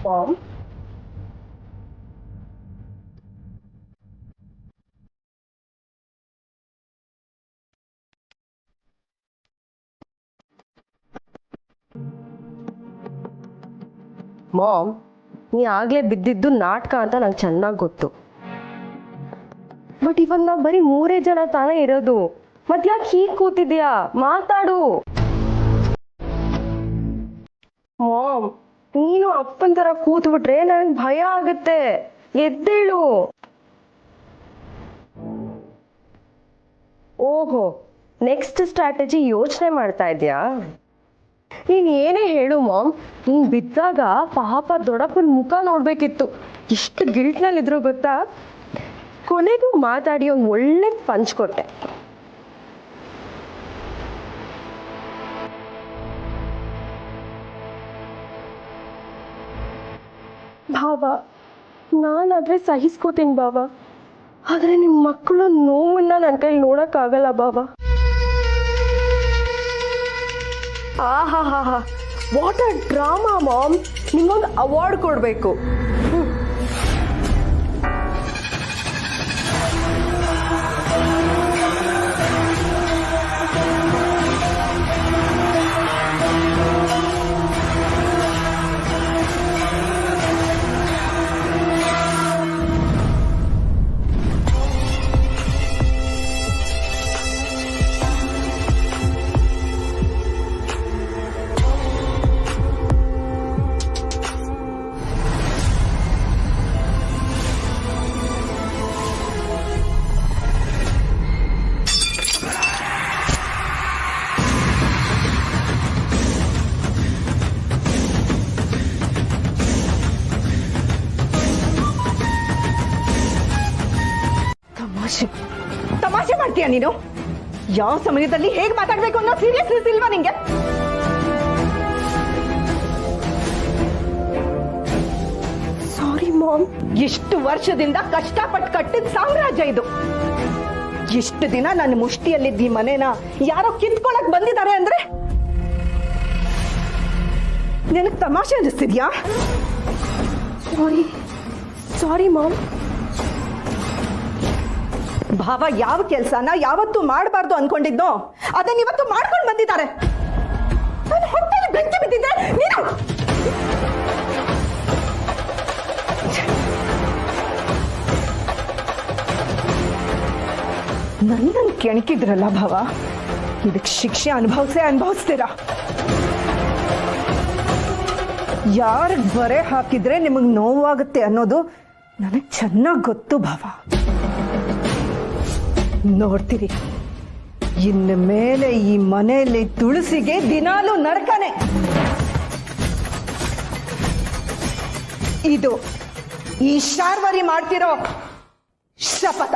Mom? ಮಾಮ್, ನೀ ಆಗ್ಲೇ ಬಿದ್ದಿದ್ದು ನಾಟಕ ಅಂತ ನಂಗೆ ಚೆನ್ನಾಗಿ ಗೊತ್ತು. ಬಟ್ ಇವಾಗ ನಾವು ಬರೀ 3 ಜನ ತಾನೇ ಇರೋದು. ಮತ್ತೆ ಯಾಕೆ ಹೀಗೆ ಕೂತಿದ್ಯಾ? ಮಾತಾಡು. ಮಾಮ್, ನೀನು ಅಪ್ಪನ ತರ ಕೂತ್ಬಿಟ್ರೆ ನನಗೆ ಭಯ ಆಗುತ್ತೆ. ಎದ್ದೇಳು. ಓಹೋ, ನೆಕ್ಸ್ಟ್ ಸ್ಟ್ರಾಟಜಿ ಯೋಚನೆ ಮಾಡ್ತಾ ಇದ್ಯಾ? ನೀನ್ ಏನೇ ಹೇಳು ಮಾಮ್, ನೀನ್ ಬಿದ್ದಾಗ ಪಾಪ ದೊಡ್ಡಪ್ಪನ ಮುಖ ನೋಡ್ಬೇಕಿತ್ತು. ಎಷ್ಟು ಗಿಲ್ಟ್ನಲ್ಲಿದ್ರು ಗೊತ್ತಾ? ಕೊನೆಗೂ ಮಾತಾಡಿ ಒಂದು ಒಳ್ಳೆ ಪಂಚ್ ಕೊಟ್ಟೆ. ಭಾವ, ನಾನಾದ್ರೆ ಸಹಿಸ್ಕೋತೀನಿ ಬಾವ, ಆದ್ರೆ ನಿಮ್ಮ ಮಕ್ಕಳು ನೋವನ್ನ ನನ್ನ ಕೈಲಿ ನೋಡಕ್ಕಾಗಲ್ಲ ಬಾವ. ಆಹಾ ಹಾ ಹಾ, ವಾಟ್ ಅ ಡ್ರಾಮಾ ಮಾಮ್. ನಿಮ್ಗೊಂದು ಅವಾರ್ಡ್ ಕೊಡ್ಬೇಕು. ತಮಾಷೆ ಮಾಡ್ತೀಯ ನೀನು? ಯಾವ ಸಮಯದಲ್ಲಿ ಹೇಗೆ ಮಾತಾಡ್ಬೇಕು ಅನ್ನೋ ಸೀರಿಯಸ್ನೆಸ್ ಇಲ್ವಾ ನಿಂಗೆ? ಸಾರಿ ಮಾಮ್. ಎಷ್ಟು ವರ್ಷದಿಂದ ಕಷ್ಟಪಟ್ಟು ಕಟ್ಟಿದ ಸಾಮ್ರಾಜ್ಯ ಇದು. ಎಷ್ಟು ದಿನ ನನ್ನ ಮುಷ್ಟಿಯಲ್ಲಿದ್ದ ಈ ಮನೇನ ಯಾರೋ ಕಿತ್ಕೊಳಕ್ ಬಂದಿದ್ದಾರೆ ಅಂದ್ರೆ ನಿನಗೆ ತಮಾಷೆ ಅನಿಸ್ತಿದ್ಯಾ? ಸಾರಿ ಮಾಮ್. ಭಾವ ಯಾವ ಕೆಲಸನ ಯಾವತ್ತೂ ಮಾಡಬಾರ್ದು ಅನ್ಕೊಂಡಿದ್ದೋ ಅದನ್ನ ಇವತ್ತು ಮಾಡ್ಕೊಂಡು ಬಂದಿದ್ದಾರೆ. ನನ್ನ ಹೊಟ್ಟೆಗೆ ಬೆಂಕಿ ಬಿದ್ದಿದ್ರೆ ನೀನು ನನ್ನನ್ನು ಕೆಣಕಿದ್ರಲ್ಲ ಭಾವ, ಇದಕ್ಕೆ ಶಿಕ್ಷೆ ಅನುಭವಿಸ್ತೀರಾ? ಯಾರಿಗೆ ಬರೆ ಹಾಕಿದ್ರೆ ನಿಮಗೆ ನೋವಾಗುತ್ತೆ ಅನ್ನೋದು ನನಗೆ ಚೆನ್ನಾಗಿ ಗೊತ್ತು ಭಾವ. ನೋಡ್ತೀರಿ, ಇನ್ನು ಮೇಲೆ ಈ ಮನೆಯಲ್ಲಿ ತುಳಸಿಗೆ ದಿನಾಲೂ ನರಕನೆ. ಇದು ಈ ಶಾರ್ವರಿ ಮಾಡ್ತಿರೋ ಶಪಥ.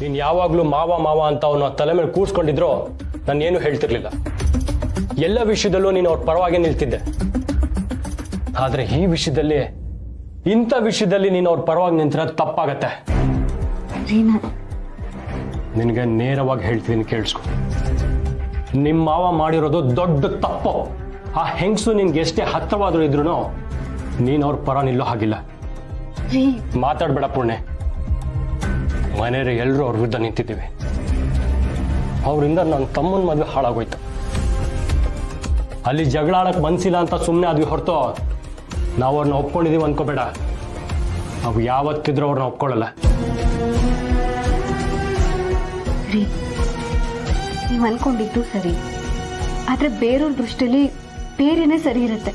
ನೀನು ಯಾವಾಗಲೂ ಮಾವ ಮಾವ ಅಂತ ಅವನು ತಲೆ ಮೇಲೆ ಕೂರ್ಸ್ಕೊಂಡಿದ್ರು ನಾನೇನು ಹೇಳ್ತಿರ್ಲಿಲ್ಲ. ಎಲ್ಲ ವಿಷಯದಲ್ಲೂ ನೀನು ಅವ್ರ ಪರವಾಗಿ ನಿಲ್ತಿದ್ದೆ. ಆದರೆ ಈ ವಿಷಯದಲ್ಲಿ, ಇಂಥ ವಿಷಯದಲ್ಲಿ ನೀನು ಅವ್ರ ಪರವಾಗಿ ನಿಂತಿರೋ ತಪ್ಪಾಗತ್ತೆ. ನಿನಗೆ ನೇರವಾಗಿ ಹೇಳ್ತೀನಿ, ಕೇಳಿಸ್ಕೊ. ನಿಮ್ಮ ಮಾವ ಮಾಡಿರೋದು ದೊಡ್ಡ ತಪ್ಪು. ಆ ಹೆಂಗಸು ನಿನ್ಗೆ ಎಷ್ಟೇ ಹತ್ತಿರವಾದ್ರು ಇದ್ರು ನೀನು ಅವ್ರ ಪರ ನಿಲ್ಲೋ ಹಾಗಿಲ್ಲ. ಮಾತಾಡ್ಬೇಡ ಪುಣ್ಯ. ಮನೆಯವರು ಎಲ್ಲರೂ ಅವ್ರ ವಿರುದ್ಧ ನಿಂತಿದ್ದೀವಿ. ಅವರಿಂದ ನನ್ನ ತಮ್ಮನ ಮದುವೆ ಹಾಳಾಗೋಯ್ತು. ಅಲ್ಲಿ ಜಗಳ ಆಡಕ್ಕೆ ಮನ್ಸಿಲ್ಲ ಅಂತ ಸುಮ್ಮನೆ ಆದ್ವಿ ಹೊರತು ನಾವು ಅವ್ರನ್ನ ಒಪ್ಕೊಂಡಿದೀವಿ ಅನ್ಕೋಬೇಡ. ನಾವು ಯಾವತ್ತಿದ್ರೂ ಅವ್ರನ್ನ ಒಪ್ಕೊಳ್ಳಲ್ಲ. ನೀವು ಅನ್ಕೊಂಡಿದ್ದು ಸರಿ, ಆದ್ರೆ ಬೇರೆಯವ್ರ ದೃಷ್ಟಿಯಲ್ಲಿ ಬೇರೆನೇ ಸರಿ ಇರುತ್ತೆ.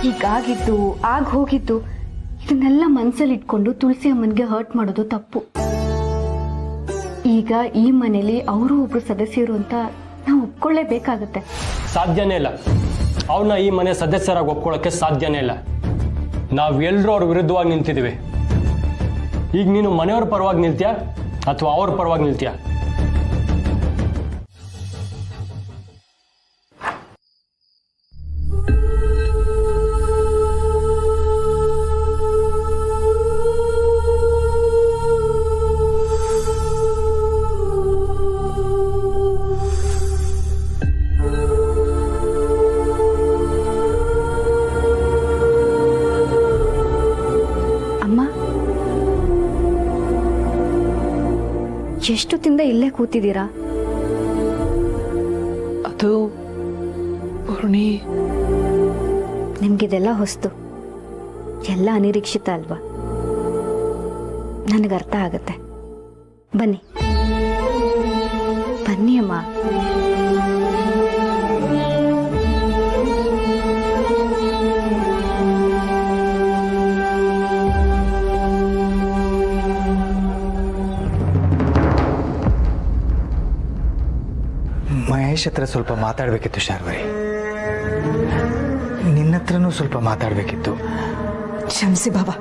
ಹೀಗಾಗಿದ್ದು ಆಗ ಹೋಗಿದ್ದು ಇದನ್ನೆಲ್ಲ ಮನ್ಸಲ್ಲಿ ಇಟ್ಕೊಂಡು ತುಳಸಿ ಅಮ್ಮನಿಗೆ ಹರ್ಟ್ ಮಾಡೋದು ತಪ್ಪು. ಈಗ ಈ ಮನೇಲಿ ಅವರು ಒಬ್ರು ಸದಸ್ಯರು ಅಂತ ನಾವು ಒಪ್ಕೊಳ್ಳೇಬೇಕಾಗತ್ತೆ. ಸಾಧ್ಯನೇ ಇಲ್ಲ. ಅವ್ರನ್ನ ಈ ಮನೆ ಸದಸ್ಯರಾಗಿ ಒಪ್ಕೊಳ್ಳೋಕೆ ಸಾಧ್ಯನೇ ಇಲ್ಲ. ನಾವೆಲ್ಲರೂ ಅವ್ರ ವಿರುದ್ಧವಾಗಿ ನಿಂತಿದ್ದೀವಿ. ಈಗ ನೀನು ಮನೆಯವ್ರ ಪರವಾಗಿ ನಿಲ್ತೀಯಾ ಅಥವಾ ಅವ್ರ ಪರವಾಗಿ ನಿಲ್ತೀಯಾ? ಎಷ್ಟೊತ್ತಿಂದ ಇಲ್ಲೇ ಕೂತಿದ್ದೀರಾ? ಅದು ಪೂರ್ಣಿ, ನಿಮ್ಗಿದೆಲ್ಲ ಹೊಸ್ತು, ಎಲ್ಲ ಅನಿರೀಕ್ಷಿತ ಅಲ್ವಾ? ನನಗೆ ಅರ್ಥ ಆಗತ್ತೆ. ಬನ್ನಿ ಬನ್ನಿ ಅಮ್ಮ. ಮಹೇಶ್ ಹತ್ರ ಸ್ವಲ್ಪ ಮಾತಾಡಬೇಕಿತ್ತು ಶಾರ್ವರಿ. ನಿನ್ನ ಹತ್ರನೂ ಸ್ವಲ್ಪ ಮಾತಾಡಬೇಕಿತ್ತು. ಕ್ಷಮಿಸಿ ಬಾಬಾ,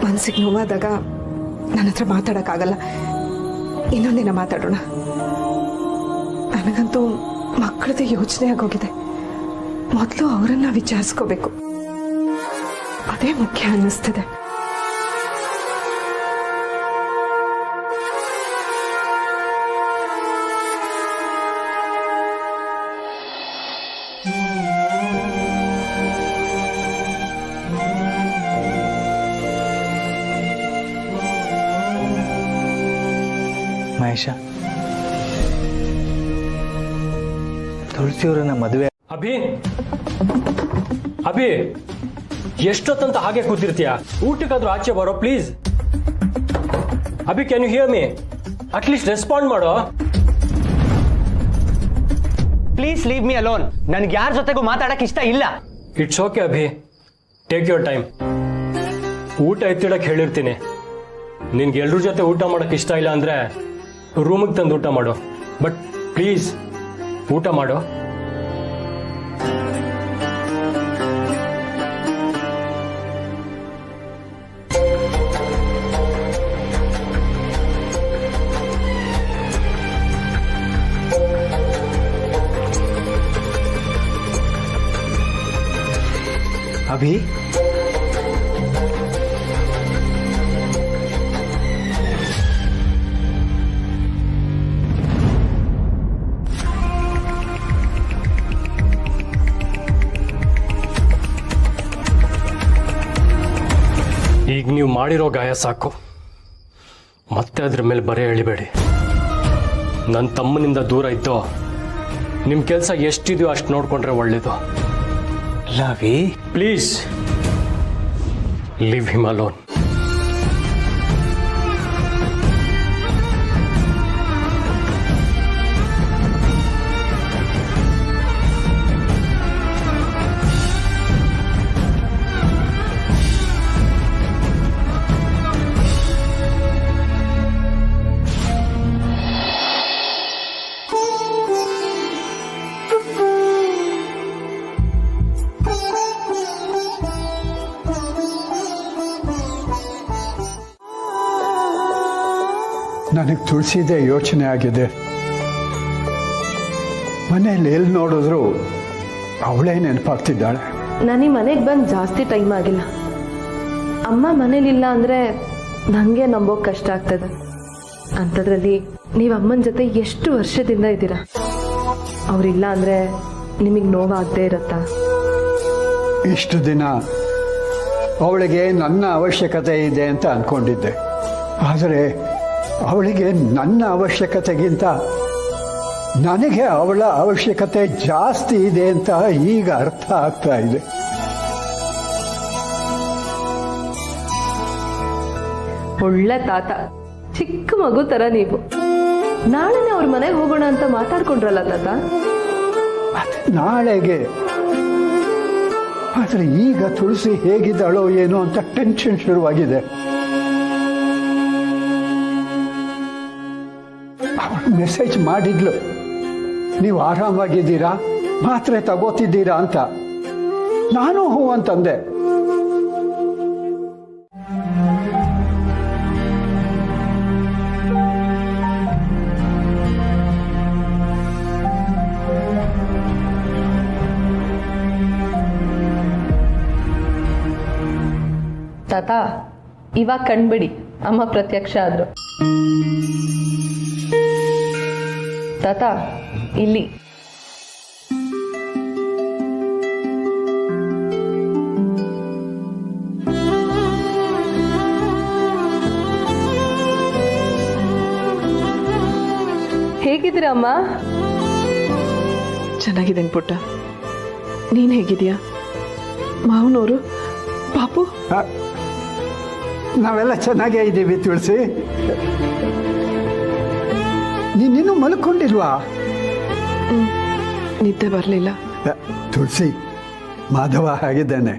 ಮನ್ಸಿಗೆ ನೋವಾದಾಗ ನನ್ನ ಹತ್ರ ಮಾತಾಡೋಕ್ಕಾಗಲ್ಲ. ಇನ್ನೊಂದಿನ ಮಾತಾಡೋಣ. ನನಗಂತೂ ಮಕ್ಕಳದೇ ಯೋಚನೆ ಆಗೋಗಿದೆ. ಮೊದಲು ಅವರನ್ನ ವಿಚಾರಿಸ್ಕೋಬೇಕು, ಅದೇ ಮುಖ್ಯ ಅನ್ನಿಸ್ತಿದೆ. ಮಹೇಶ, ತುಳಸಿಯವರನ್ನ ಮದುವೆ. ಅಭಿ, ಅಭಿ, ಎಷ್ಟೊತ್ತಂತ ಹಾಗೆ ಕೂತಿರ್ತೀಯ? ಊಟಕ್ಕಾದ್ರೂ ಆಚೆ ಬರೋ please. Abhi, can you hear me? At least respond ಮಾಡೋ. Please leave me alone. ನನ್ಗೆ ಯಾರ ಜೊತೆಗೂ ಮಾತಾಡಕ್ ಇಷ್ಟ ಇಲ್ಲ. It's okay Abhi, take your time. ಊಟ ಎತ್ತಿಡಕ್ಕೆ ಹೇಳಿರ್ತೀನಿ. ನಿನ್ಗೆ ಎಲ್ರ ಜೊತೆ ಊಟ ಮಾಡಕ್ ಇಷ್ಟ ಇಲ್ಲ ಅಂದ್ರೆ ರೂಮಿಗೆ ತಂದು ಊಟ ಮಾಡು. ಬಟ್ ಪ್ಲೀಸ್ ಊಟ ಮಾಡು. ಅಭಿ, ಈಗ ನೀವು ಮಾಡಿರೋ ಗಾಯ ಸಾಕು, ಮತ್ತೆ ಅದ್ರ ಮೇಲೆ ಬರೆ ಎಳಿಬೇಡಿ. ನನ್ನ ತಮ್ಮನಿಂದ ದೂರ ಇದ್ದೋ ನಿಮ್ಮ ಕೆಲಸ ಎಷ್ಟಿದೆಯೋ ಅಷ್ಟು ನೋಡ್ಕೊಂಡ್ರೆ ಒಳ್ಳೇದು. Lavi, please leave him alone. ನನಗೆ ತುಳಸಿದೆ ಯೋಚನೆ ಆಗಿದೆ. ಮನೇಲಿ ಎಲ್ಲಿ ನೋಡಿದ್ರು ಅವಳೇ ನೆನಪಾಗ್ತಿದ್ದಾಳೆ. ನಾನು ಈ ಮನೆಗೆ ಬಂದು ಜಾಸ್ತಿ ಟೈಮ್ ಆಗಿಲ್ಲ. ಅಮ್ಮ ಮನೇಲಿಲ್ಲ ಅಂದರೆ ನನಗೆ ನಂಬೋಕೆ ಕಷ್ಟ ಆಗ್ತದೆ. ಅಂಥದ್ರಲ್ಲಿ ನೀವು ಅಮ್ಮನ ಜೊತೆ ಎಷ್ಟು ವರ್ಷದಿಂದ ಇದ್ದೀರಾ. ಅವರಿಲ್ಲ ಅಂದರೆ ನಿಮಗೆ ನೋವಾಗದೇ ಇರುತ್ತಾ? ಇಷ್ಟು ದಿನ ಅವಳಿಗೆ ನನ್ನ ಅವಶ್ಯಕತೆ ಇದೆ ಅಂತ ಅಂದ್ಕೊಂಡಿದ್ದೆ. ಆದರೆ ಅವಳಿಗೆ ನನ್ನ ಅವಶ್ಯಕತೆಗಿಂತ ನನಗೆ ಅವಳ ಅವಶ್ಯಕತೆ ಜಾಸ್ತಿ ಇದೆ ಅಂತ ಈಗ ಅರ್ಥ ಆಗ್ತಾ ಇದೆ. ಒಳ್ಳೆ ತಾತ, ಚಿಕ್ಕ ಮಗು ತರ ನೀವು. ನಾಳೆನೇ ಅವ್ರ ಮನೆಗೆ ಹೋಗೋಣ ಅಂತ ಮಾತಾಡ್ಕೊಂಡ್ರಲ್ಲ ತಾತ? ನಾಳೆಗೆ. ಆದರೆ ಈಗ ತುಳಸಿ ಹೇಗಿದ್ದಾಳೋ ಏನೋ ಅಂತ ಟೆನ್ಷನ್ ಶುರುವಾಗಿದೆ. ಅವಳು ಮೆಸೇಜ್ ಮಾಡಿದ್ಲು, ನೀವು ಆರಾಮಾಗಿದ್ದೀರಾ, ಮಾತ್ರೆ ತಗೋತಿದ್ದೀರಾ ಅಂತ. ನಾನು ಹೂ ಅಂತಂದೆ. ತಾತ, ಇವಾಗ ಕಣ್ಬಿಡಿ, ಅಮ್ಮ ಪ್ರತ್ಯಕ್ಷ ಆದ್ರು. ತಾತ, ಇಲ್ಲಿ ಹೇಗಿದ್ದೀರಾ ಅಮ್ಮ? ಚೆನ್ನಾಗಿದ್ದೇನೆ ಪುಟ್ಟ, ನೀನ್ ಹೇಗಿದ್ಯಾ? ಮಾವನವರು, ಪಾಪು? ನಾವೆಲ್ಲ ಚೆನ್ನಾಗೇ ಇದ್ದೀವಿ ತುಳಸಿ. ನೀನಿನ್ನೂ ಮಲ್ಕೊಂಡಿಲ್ವಾ? ನಿದ್ದೆ ಬರಲಿಲ್ಲ. ತುಳಸಿ, ಮಾಧವ ಆಗಿದ್ದಾನೆ.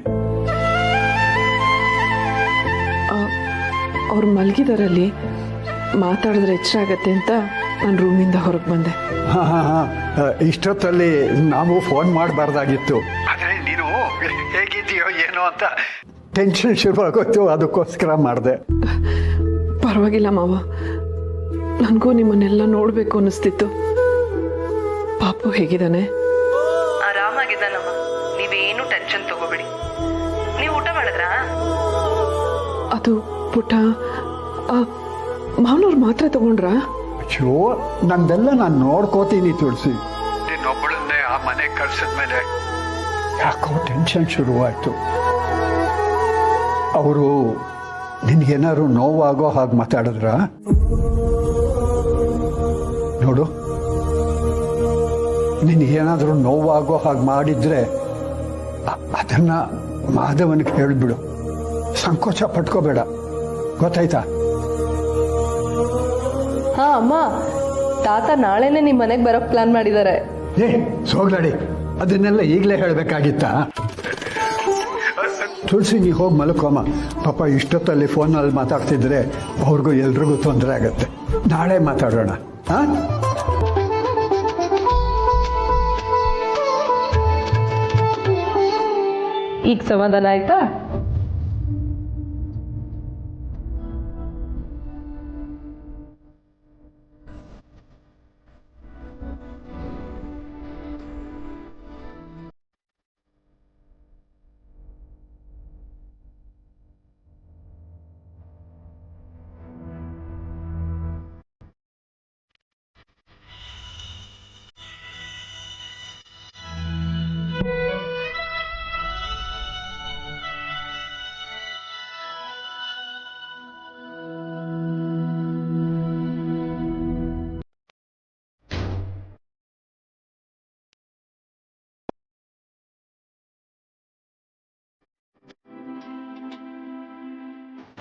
ಅವ್ರು ಮಲಗಿದಾರಲ್ಲಿ, ಮಾತಾಡಿದ್ರೆ ಎಚ್ಚರ ಆಗತ್ತೆ ಅಂತ ನಾನು ರೂಮಿಂದ ಹೊರಗೆ ಬಂದೆ. ಇಷ್ಟೊತ್ತಲ್ಲಿ ನಾವು ಫೋನ್ ಮಾಡಬಾರ್ದಾಗಿತ್ತು. ಆದರೆ ನೀನು ಹೇಗಿದೆಯೋ ಏನೋ ಅಂತ ಟೆನ್ಷನ್ ಶುರುವಾಗೋಯ್ತು, ಅದಕ್ಕೋಸ್ಕರ ಮಾಡಿದೆ. ಪರವಾಗಿಲ್ಲ ಮಾವ, ನನಗೂ ನಿಮ್ಮನ್ನೆಲ್ಲ ನೋಡಬೇಕು ಅನ್ನಿಸ್ತಿತ್ತು. ಪಾಪು ಹೇಗಿದ್ದಾನೆ? ಆರಾಮಾಗಿದ್ದಾನಮ್ಮ, ನೀವೇನು ಟೆನ್ಷನ್ ತಗೋಬೇಡಿ. ನೀವು ಊಟ ಮಾಡಿದ್ರಾ? ಅದು ಪುಟ್ಟ, ಮಾವನವ್ರು ಮಾತ್ರೆ ತಗೊಂಡ್ರಾ? ಅಯ್ಯೋ, ನಂದೆಲ್ಲ ನಾನು ನೋಡ್ಕೋತೀನಿ ತುಳಸಿ. ನಿನ್ನೊಬ್ಬಳನ್ನೇ ಆ ಮನೆ ಕಳ್ಸಿದ್ಮೇಲೆ ಯಾಕೋ ಟೆನ್ಷನ್ ಶುರುವಾಯ್ತು. ಅವರು ನಿನ್ಗೇನಾದ್ರು ನೋವಾಗೋ ಹಾಗೆ ಮಾತಾಡಿದ್ರ? ನೋಡು, ನಿನಗೇನಾದರೂ ನೋವಾಗೋ ಹಾಗೆ ಮಾಡಿದ್ರೆ ಅದನ್ನ ಮಾಧವನಿಗೆ ಹೇಳಿಬಿಡು. ಸಂಕೋಚ ಪಟ್ಕೋಬೇಡ, ಗೊತ್ತಾಯ್ತಾ? ಹಾ ಅಮ್ಮ, ತಾತ ನಾಳೆನೆ ನಿಮ್ಮ ಮನೆಗೆ ಬರೋಕ್ ಪ್ಲಾನ್ ಮಾಡಿದ್ದಾರೆ. ಸೋಗ್ಲಾಡಿ, ಅದನ್ನೆಲ್ಲ ಈಗಲೇ ಹೇಳಬೇಕಾಗಿತ್ತಾ? ತುಳಸಿ, ನೀ ಹೋಗಿ ಮಲ್ಕೋಮ್ಮ. ಪಾಪ ಇಷ್ಟೊತ್ತಲ್ಲಿ ಫೋನಲ್ಲಿ ಮಾತಾಡ್ತಿದ್ರೆ ಅವ್ರಿಗೂ ಎಲ್ರಿಗೂ ತೊಂದರೆ ಆಗತ್ತೆ. ನಾಳೆ ಮಾತಾಡೋಣ. ಈಗ ಸಮಾಧಾನ ಆಯ್ತಾ?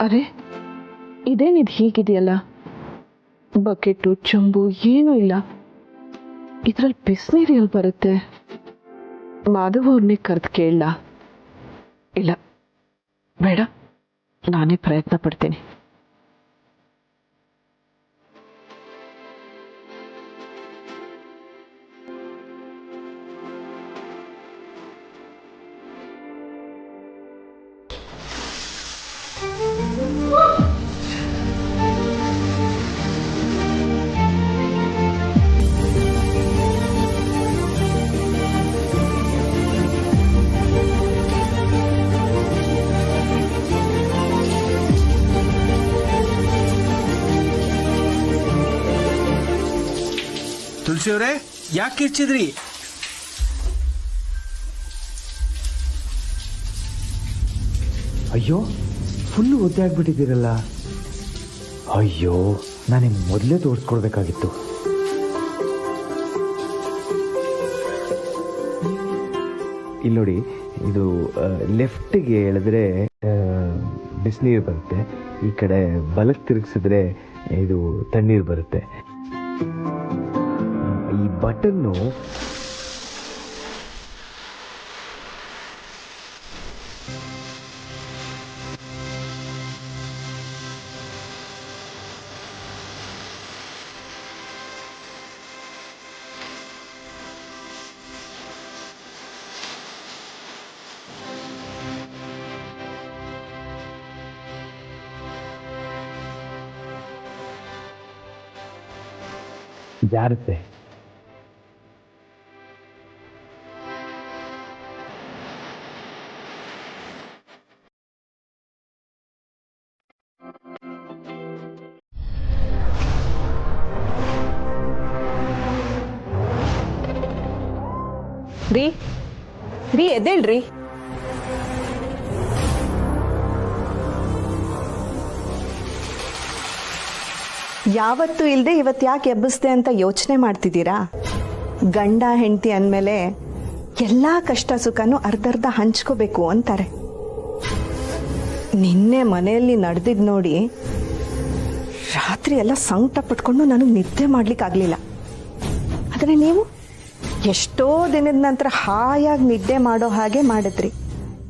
ಅರೆ ಇದೇನಿದು ಹೀಗಿದೆಯಲ್ಲ, ಬಕೆಟು ಚೊಂಬು ಏನೂ ಇಲ್ಲ. ಇದ್ರಲ್ಲಿ ಬಿಸಿನೀರು ಎಲ್ಲಿ ಬರುತ್ತೆ? ಮಾಧವ್ ಅವ್ರನ್ನೇ ಕರೆದು ಕೇಳಲ್ಲ? ಇಲ್ಲ ಬೇಡ, ನಾನೇ ಪ್ರಯತ್ನ ಪಡ್ತೀನಿ. ತುಳಸಿಯವ್ರೆ, ಯಾಕೆ ಕಿರ್ಚಿದ್ರಿ? ಅಯ್ಯೋ, ಫುಲ್ಲು ಒದ್ದೆ ಆಗ್ಬಿಟ್ಟಿದ್ದೀರಲ್ಲ. ಅಯ್ಯೋ, ನಾನು ಮೊದಲೇ ತೋರಿಸ್ಕೊಡ್ಬೇಕಾಗಿತ್ತು. ಇಲ್ಲಿ ನೋಡಿ, ಇದು ಲೆಫ್ಟಿಗೆ ಎಳೆದ್ರೆ ಬಿಸಿನೀರು ಬರುತ್ತೆ, ಈ ಕಡೆ ಬಲಕ್ಕೆ ತಿರುಗಿಸಿದ್ರೆ ಇದು ತಣ್ಣೀರು ಬರುತ್ತೆ. ಈ ಬಟನ್ನು ಜಾರುತ್ತೆ. ರೀ ಎದ್ದೇಳ್ರಿ. ಯಾವತ್ತೂ ಇಲ್ಲದೆ ಇವತ್ತು ಯಾಕೆ ಎಬ್ಬಿಸ್ದೆ ಅಂತ ಯೋಚನೆ ಮಾಡ್ತಿದ್ದೀರಾ? ಗಂಡ ಹೆಂಡತಿ ಅಂದಮೇಲೆ ಎಲ್ಲ ಕಷ್ಟ ಸುಖನೂ ಅರ್ಧರ್ಧ ಹಂಚ್ಕೋಬೇಕು ಅಂತಾರೆ. ನಿನ್ನೆ ಮನೆಯಲ್ಲಿ ನಡೆದಿದ್ದು ನೋಡಿ ರಾತ್ರಿ ಎಲ್ಲ ಸಂಕಟ ಪಟ್ಕೊಂಡು ನನಗೆ ನಿದ್ದೆ ಮಾಡ್ಲಿಕ್ಕಾಗಲಿಲ್ಲ. ಆದರೆ ನೀವು ಎಷ್ಟೋ ದಿನದ ನಂತರ ಹಾಯಾಗಿ ನಿದ್ದೆ ಮಾಡೋ ಹಾಗೆ ಮಾಡಿದ್ರಿ.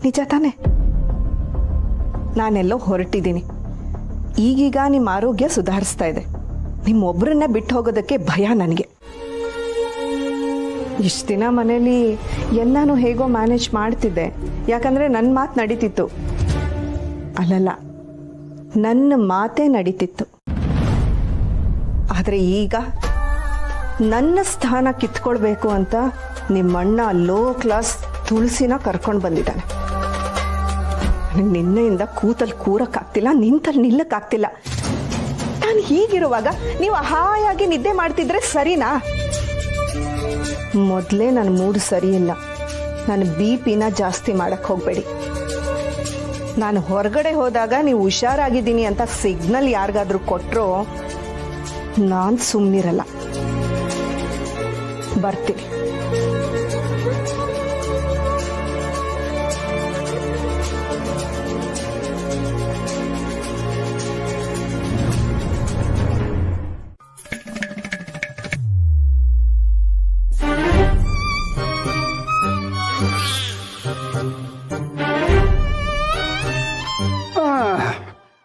ನಿಜ ತಾನೆ? ನಾನೆಲ್ಲೋ ಹೊರಟಿದ್ದೀನಿ. ಈಗೀಗ ನಿಮ್ಮ ಆರೋಗ್ಯ ಸುಧಾರಿಸ್ತಾ ಇದೆ. ನಿಮ್ಮೊಬ್ಬರನ್ನ ಬಿಟ್ಟು ಹೋಗೋದಕ್ಕೆ ಭಯ ನನಗೆ. ಇಷ್ಟು ದಿನ ಮನೇಲಿ ಎಲ್ಲಾನು ಹೇಗೋ ಮ್ಯಾನೇಜ್ ಮಾಡ್ತಿದ್ದೆ, ಯಾಕಂದರೆ ನನ್ನ ಮಾತು ನಡೀತಿತ್ತು. ಅಲ್ಲಲ್ಲ, ನನ್ನ ಮಾತೇ ನಡೀತಿತ್ತು. ಆದರೆ ಈಗ ನನ್ನ ಸ್ಥಾನ ಕಿತ್ಕೊಳ್ಬೇಕು ಅಂತ ನಿಮ್ಮಣ್ಣ ಲೋ ಕ್ಲಾಸ್ ತುಳಸಿನ ಕರ್ಕೊಂಡು ಬಂದಿದ್ದಾನೆ. ನಿನ್ನೆಯಿಂದ ಕೂತಲ್ಲಿ ಕೂರಕ್ಕಾಗ್ತಿಲ್ಲ, ನಿಂತಲ್ಲಿ ನಿಲ್ಲಕ್ಕಾಗ್ತಿಲ್ಲ. ನಾನು ಹೀಗಿರುವಾಗ ನೀವು ಹಾಯಾಗಿ ನಿದ್ದೆ ಮಾಡ್ತಿದ್ರೆ ಸರಿನಾ? ಮೊದಲೇ ನನ್ನ ಮೂಡ್ ಸರಿ ಇಲ್ಲ. ನನ್ನ BP-ನ ಜಾಸ್ತಿ ಮಾಡಕ್ಕೆ ಹೋಗಬೇಡಿ. ನಾನು ಹೊರಗಡೆ ಹೋದಾಗ ನೀವು ಹುಷಾರಾಗಿದ್ದೀನಿ ಅಂತ ಸಿಗ್ನಲ್ ಯಾರಿಗಾದ್ರೂ ಕೊಟ್ಟರೋ ನಾನು ಸುಮ್ಮನಿರಲ್ಲ. ಬರ್ತೀನಿ.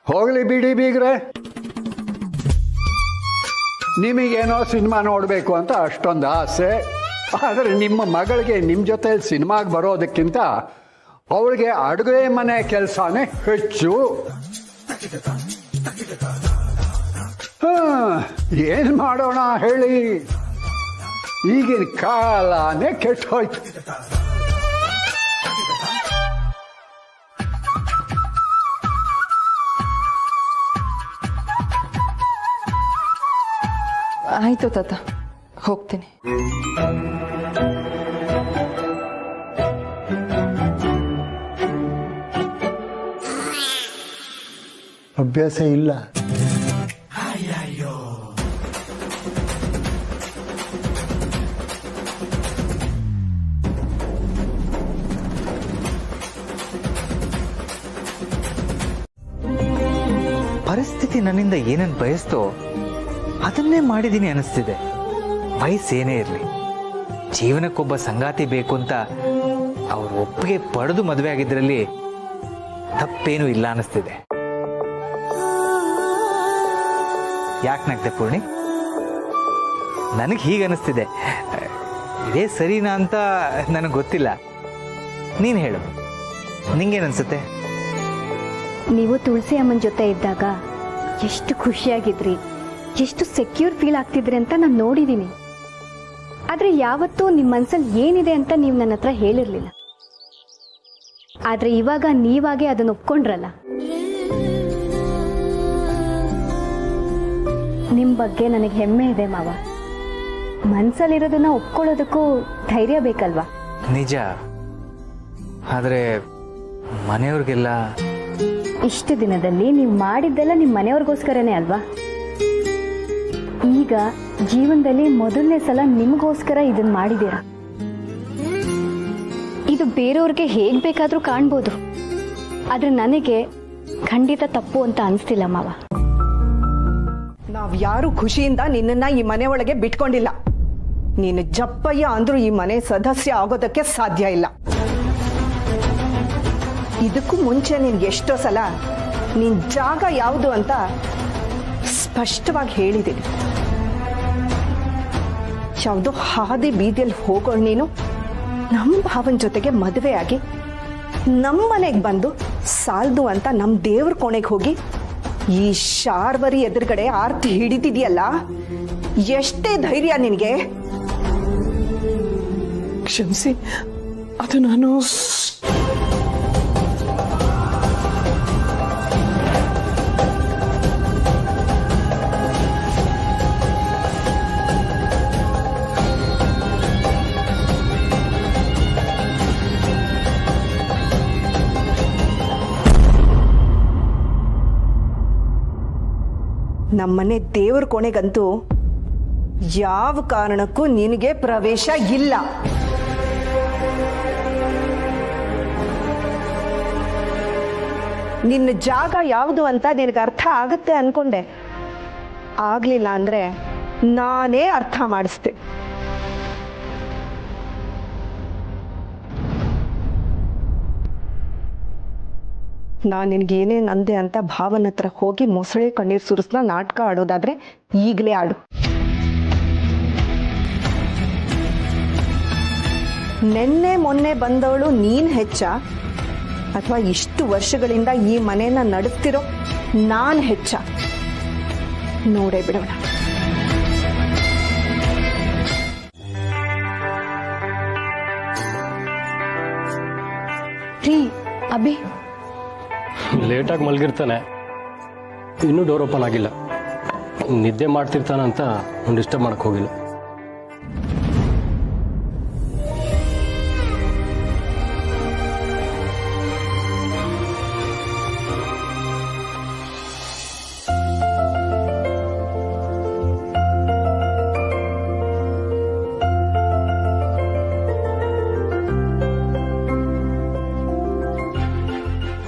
ಹೋಗ್ಲಿ ಬಿಡಿ ಬೀಗ್ರೆ, ನಿಮಗೇನೋ ಸಿನಿಮಾ ನೋಡಬೇಕು ಅಂತ ಅಷ್ಟೊಂದು ಆಸೆ. ಆದರೆ ನಿಮ್ಮ ಮಗಳಿಗೆ ನಿಮ್ಮ ಜೊತೆ ಸಿನಿಮಾಗೆ ಬರೋದಕ್ಕಿಂತ ಅವಳಿಗೆ ಅಡುಗೆ ಮನೆ ಕೆಲಸನೇ ಹೆಚ್ಚು. ಏನ್ ಮಾಡೋಣ ಹೇಳಿ, ಈಗಿನ ಕಾಲನೇ ಕೆಟ್ಟು ಹೋಯ್ತು. ಆಯ್ತು ತಾತ, ಹೋಗ್ತೀನಿ. ಅಭ್ಯಾಸ ಇಲ್ಲ. ಪರಿಸ್ಥಿತಿ ನನ್ನಿಂದ ಏನನ್ನು ಬಯಸ್ತೋ ಅದನ್ನೇ ಮಾಡಿದ್ದೀನಿ ಅನಿಸ್ತಿದೆ. ವಯಸ್ಸೇನೇ ಇರಲಿ, ಜೀವನಕ್ಕೊಬ್ಬ ಸಂಗಾತಿ ಬೇಕು ಅಂತ ಅವ್ರ ಒಪ್ಪಿಗೆ ಪಡೆದು ಮದುವೆ ಆಗಿದ್ರಲ್ಲಿ ತಪ್ಪೇನೂ ಇಲ್ಲ ಅನಿಸ್ತಿದೆ. ಯಾಕೆ ನಗ್ದೆ ಪೂರ್ಣಿ? ನನಗೆ ಹೀಗೆ ಅನಿಸ್ತಿದೆ. ಇದೇ ಸರಿನಾ ಅಂತ ನನಗೆ ಗೊತ್ತಿಲ್ಲ, ನೀನು ಹೇಳು, ನಿಂಗೇನನ್ಸುತ್ತೆ? ನೀವು ತುಳಸಿ ಅಮ್ಮನ ಜೊತೆ ಇದ್ದಾಗ ಎಷ್ಟು ಖುಷಿಯಾಗಿದ್ರಿ, ಎಷ್ಟು ಸೆಕ್ಯೂರ್ ಫೀಲ್ ಆಗ್ತಿದ್ರಿ ಅಂತ ನಾನು ನೋಡಿದ್ದೀನಿ. ಆದರೆ ಯಾವತ್ತೂ ನಿಮ್ಮ ಮನಸ್ಸಲ್ಲಿ ಏನಿದೆ ಅಂತ ನೀವು ನನ್ನ ಹತ್ರ ಹೇಳಿರಲಿಲ್ಲ. ಆದರೆ ಇವಾಗ ನೀವಾಗೆ ಅದನ್ನು ಒಪ್ಕೊಂಡ್ರಲ್ಲ. ನಿಮ್ಮ ಬಗ್ಗೆ ನನಗೆ ಹೆಮ್ಮೆ ಇದೆ ಮಾವ. ಮನಸ್ಸಲ್ಲಿರೋದನ್ನ ಒಪ್ಕೊಳ್ಳೋದಕ್ಕೂ ಧೈರ್ಯ ಬೇಕಲ್ವಾ? ನಿಜ. ಆದರೆ ಮನೆಯವ್ರಿಗೆಲ್ಲ ಇಷ್ಟು ದಿನದಲ್ಲಿ ನೀವು ಮಾಡಿದ್ದೆಲ್ಲ ನಿಮ್ಮ ಮನೆಯವ್ರಿಗೋಸ್ಕರನೇ ಅಲ್ವಾ? ಈಗ ಜೀವನದಲ್ಲಿ ಮೊದಲನೇ ಸಲ ನಿಮಗೋಸ್ಕರ ಇದನ್ನ ಮಾಡಿದ್ದೀರಾ. ಇದು ಬೇರೆಯವ್ರಿಗೆ ಹೇಗ್ ಬೇಕಾದ್ರೂ ಕಾಣ್ಬೋದು, ಆದ್ರೆ ನನಗೆ ಖಂಡಿತ ತಪ್ಪು ಅಂತ ಅನಿಸ್ತಿಲ್ಲ ಮಾವ. ನಾವ್ ಯಾರು ಖುಷಿಯಿಂದ ನಿನ್ನನ್ನ ಈ ಮನೆ ಒಳಗೆ ಬಿಟ್ಕೊಂಡಿಲ್ಲ. ನೀನು ಜಪ್ಪಯ್ಯ ಅಂದ್ರೂ ಈ ಮನೆ ಸದಸ್ಯ ಆಗೋದಕ್ಕೆ ಸಾಧ್ಯ ಇಲ್ಲ. ಇದಕ್ಕೂ ಮುಂಚೆ ನಿನ್ಗೆ ಎಷ್ಟೋ ಸಲ ನಿನ್ ಜಾಗ ಯಾವುದು ಅಂತ ಸ್ಪಷ್ಟವಾಗಿ ಹೇಳಿದ್ದೀನಿ. ಯಾವುದೋ ಹಾದಿ ಬೀದಿಯಲ್ಲಿ ಹೋಗೋಳು ನೀನು ನಮ್ಮ ಭಾವನ ಜೊತೆಗೆ ಮದುವೆ ಆಗಿ ನಮ್ಮ ಮನೆಗೆ ಬಂದು ಸಾಲ್ದು ಅಂತ ನಮ್ಮ ದೇವ್ರ ಕೋಣೆಗೆ ಹೋಗಿ ಈ ಶಾರ್ವರಿ ಎದುರುಗಡೆ ಆರ್ತಿ ಹಿಡಿತಿದ್ಯಲ್ಲ, ಎಷ್ಟೇ ಧೈರ್ಯ ನಿನಗೆ? ಕ್ಷಮಿಸಿ, ಅದು ನಾನು ನಮ್ಮನೆ ದೇವ್ರ ಕೋಣೆಗಂತೂ ಯಾವ ಕಾರಣಕ್ಕೂ ನಿನಗೆ ಪ್ರವೇಶ ಇಲ್ಲ. ನಿನ್ನ ಜಾಗ ಯಾವುದು ಅಂತ ನಿನಗೆ ಅರ್ಥ ಆಗುತ್ತೆ ಅನ್ಕೊಂಡೆ. ಆಗ್ಲಿಲ್ಲ ಅಂದ್ರೆ ನಾನೇ ಅರ್ಥ ಮಾಡಿಸ್ತೆ. ನಾನು ನಿನಗೇನೇನು ಅಂದೆ ಅಂತ ಭಾವನ ಹತ್ರ ಹೋಗಿ ಮೊಸಳೆ ಕಣ್ಣೀರು ಸುರಿಸ್ನ ನಾಟಕ ಆಡೋದಾದ್ರೆ ಈಗಲೇ ಆಡು. ನೆನ್ನೆ ಮೊನ್ನೆ ಬಂದವಳು ನೀನ್ ಹೆಚ್ಚ, ಅಥವಾ ಇಷ್ಟು ವರ್ಷಗಳಿಂದ ಈ ಮನೆಯನ್ನ ನಡೆಸ್ತಿರೋ ನಾನ್ ಹೆಚ್ಚ? ನೋಡೇ ಬಿಡೋಣ. ರೀ ಅಭಿ, ಲೇಟಾಗಿ ಮಲಗಿರ್ತಾನೆ, ಇನ್ನೂ ಡೋರ್ ಓಪನ್ ಆಗಿಲ್ಲ. ನಿದ್ದೆ ಮಾಡ್ತಿರ್ತಾನಂತ ಡಿಸ್ಟರ್ಬ್ ಮಾಡಕ್ಕೆ ಹೋಗಿಲ್ಲ.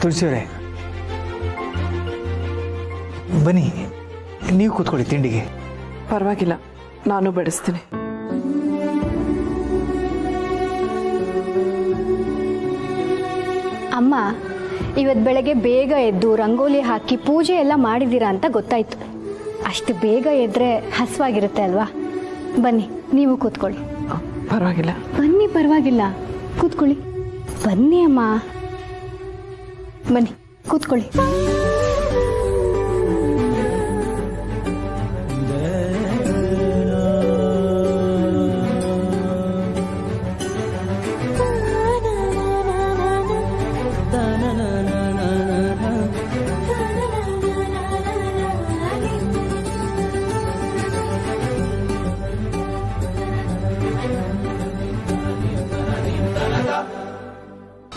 ತುಳಸಿಯವರೇ, ಬನ್ನಿ, ನೀವು ಕೂತ್ಕೊಳ್ಳಿ ತಿಂಡಿಗೆ. ಪರವಾಗಿಲ್ಲ, ನಾನು ಬಡಿಸ್ತೀನಿ. ಅಮ್ಮ, ಇವತ್ತು ಬೆಳಗ್ಗೆ ಬೇಗ ಎದ್ದು ರಂಗೋಲಿ ಹಾಕಿ ಪೂಜೆ ಎಲ್ಲ ಮಾಡಿದ್ದೀರಾ ಅಂತ ಗೊತ್ತಾಯ್ತು. ಅಷ್ಟು ಬೇಗ ಎದ್ರೆ ಹಸುವಾಗಿರುತ್ತೆ ಅಲ್ವಾ? ಬನ್ನಿ, ನೀವು ಕೂತ್ಕೊಳ್ಳಿ. ಪರವಾಗಿಲ್ಲ. ಬನ್ನಿ, ಪರವಾಗಿಲ್ಲ, ಕೂತ್ಕೊಳ್ಳಿ. ಬನ್ನಿ ಅಮ್ಮ. ಬನ್ನಿ ಕೂತ್ಕೊಳ್ಳಿ.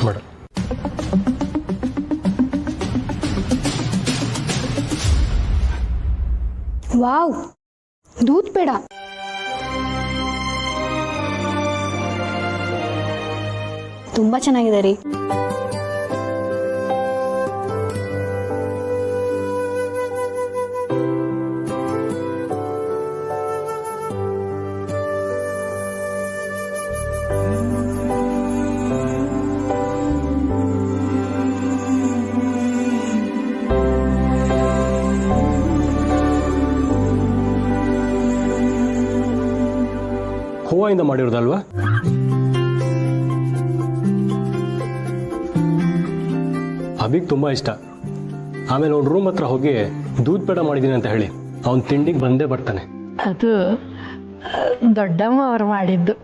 ಮೇಡಮ್, ವಾವ್, ದೂದ್ ಬೇಡ. ತುಂಬಾ ಚೆನ್ನಾಗಿದೆ ರೀ. ಹೂವಿಂದ ಮಾಡಿರೋದಲ್ವಾ? ಅಭಿಗ್ ತುಂಬಾ ಇಷ್ಟ. ಆಮೇಲೆ ಅವ್ನ ರೂಮ್ ಹತ್ರ ಹೋಗಿ ದೂದ್ ಪೇಡ ಮಾಡಿದ್ದೀನಿ ಅಂತ ಹೇಳಿ ಅವ್ನ ತಿಂಡಿಗೆ ಬಂದೇ ಬರ್ತಾನೆ. ಅದು ದೊಡ್ಡಮ್ಮ ಅವ್ರು ಮಾಡಿದ್ದು.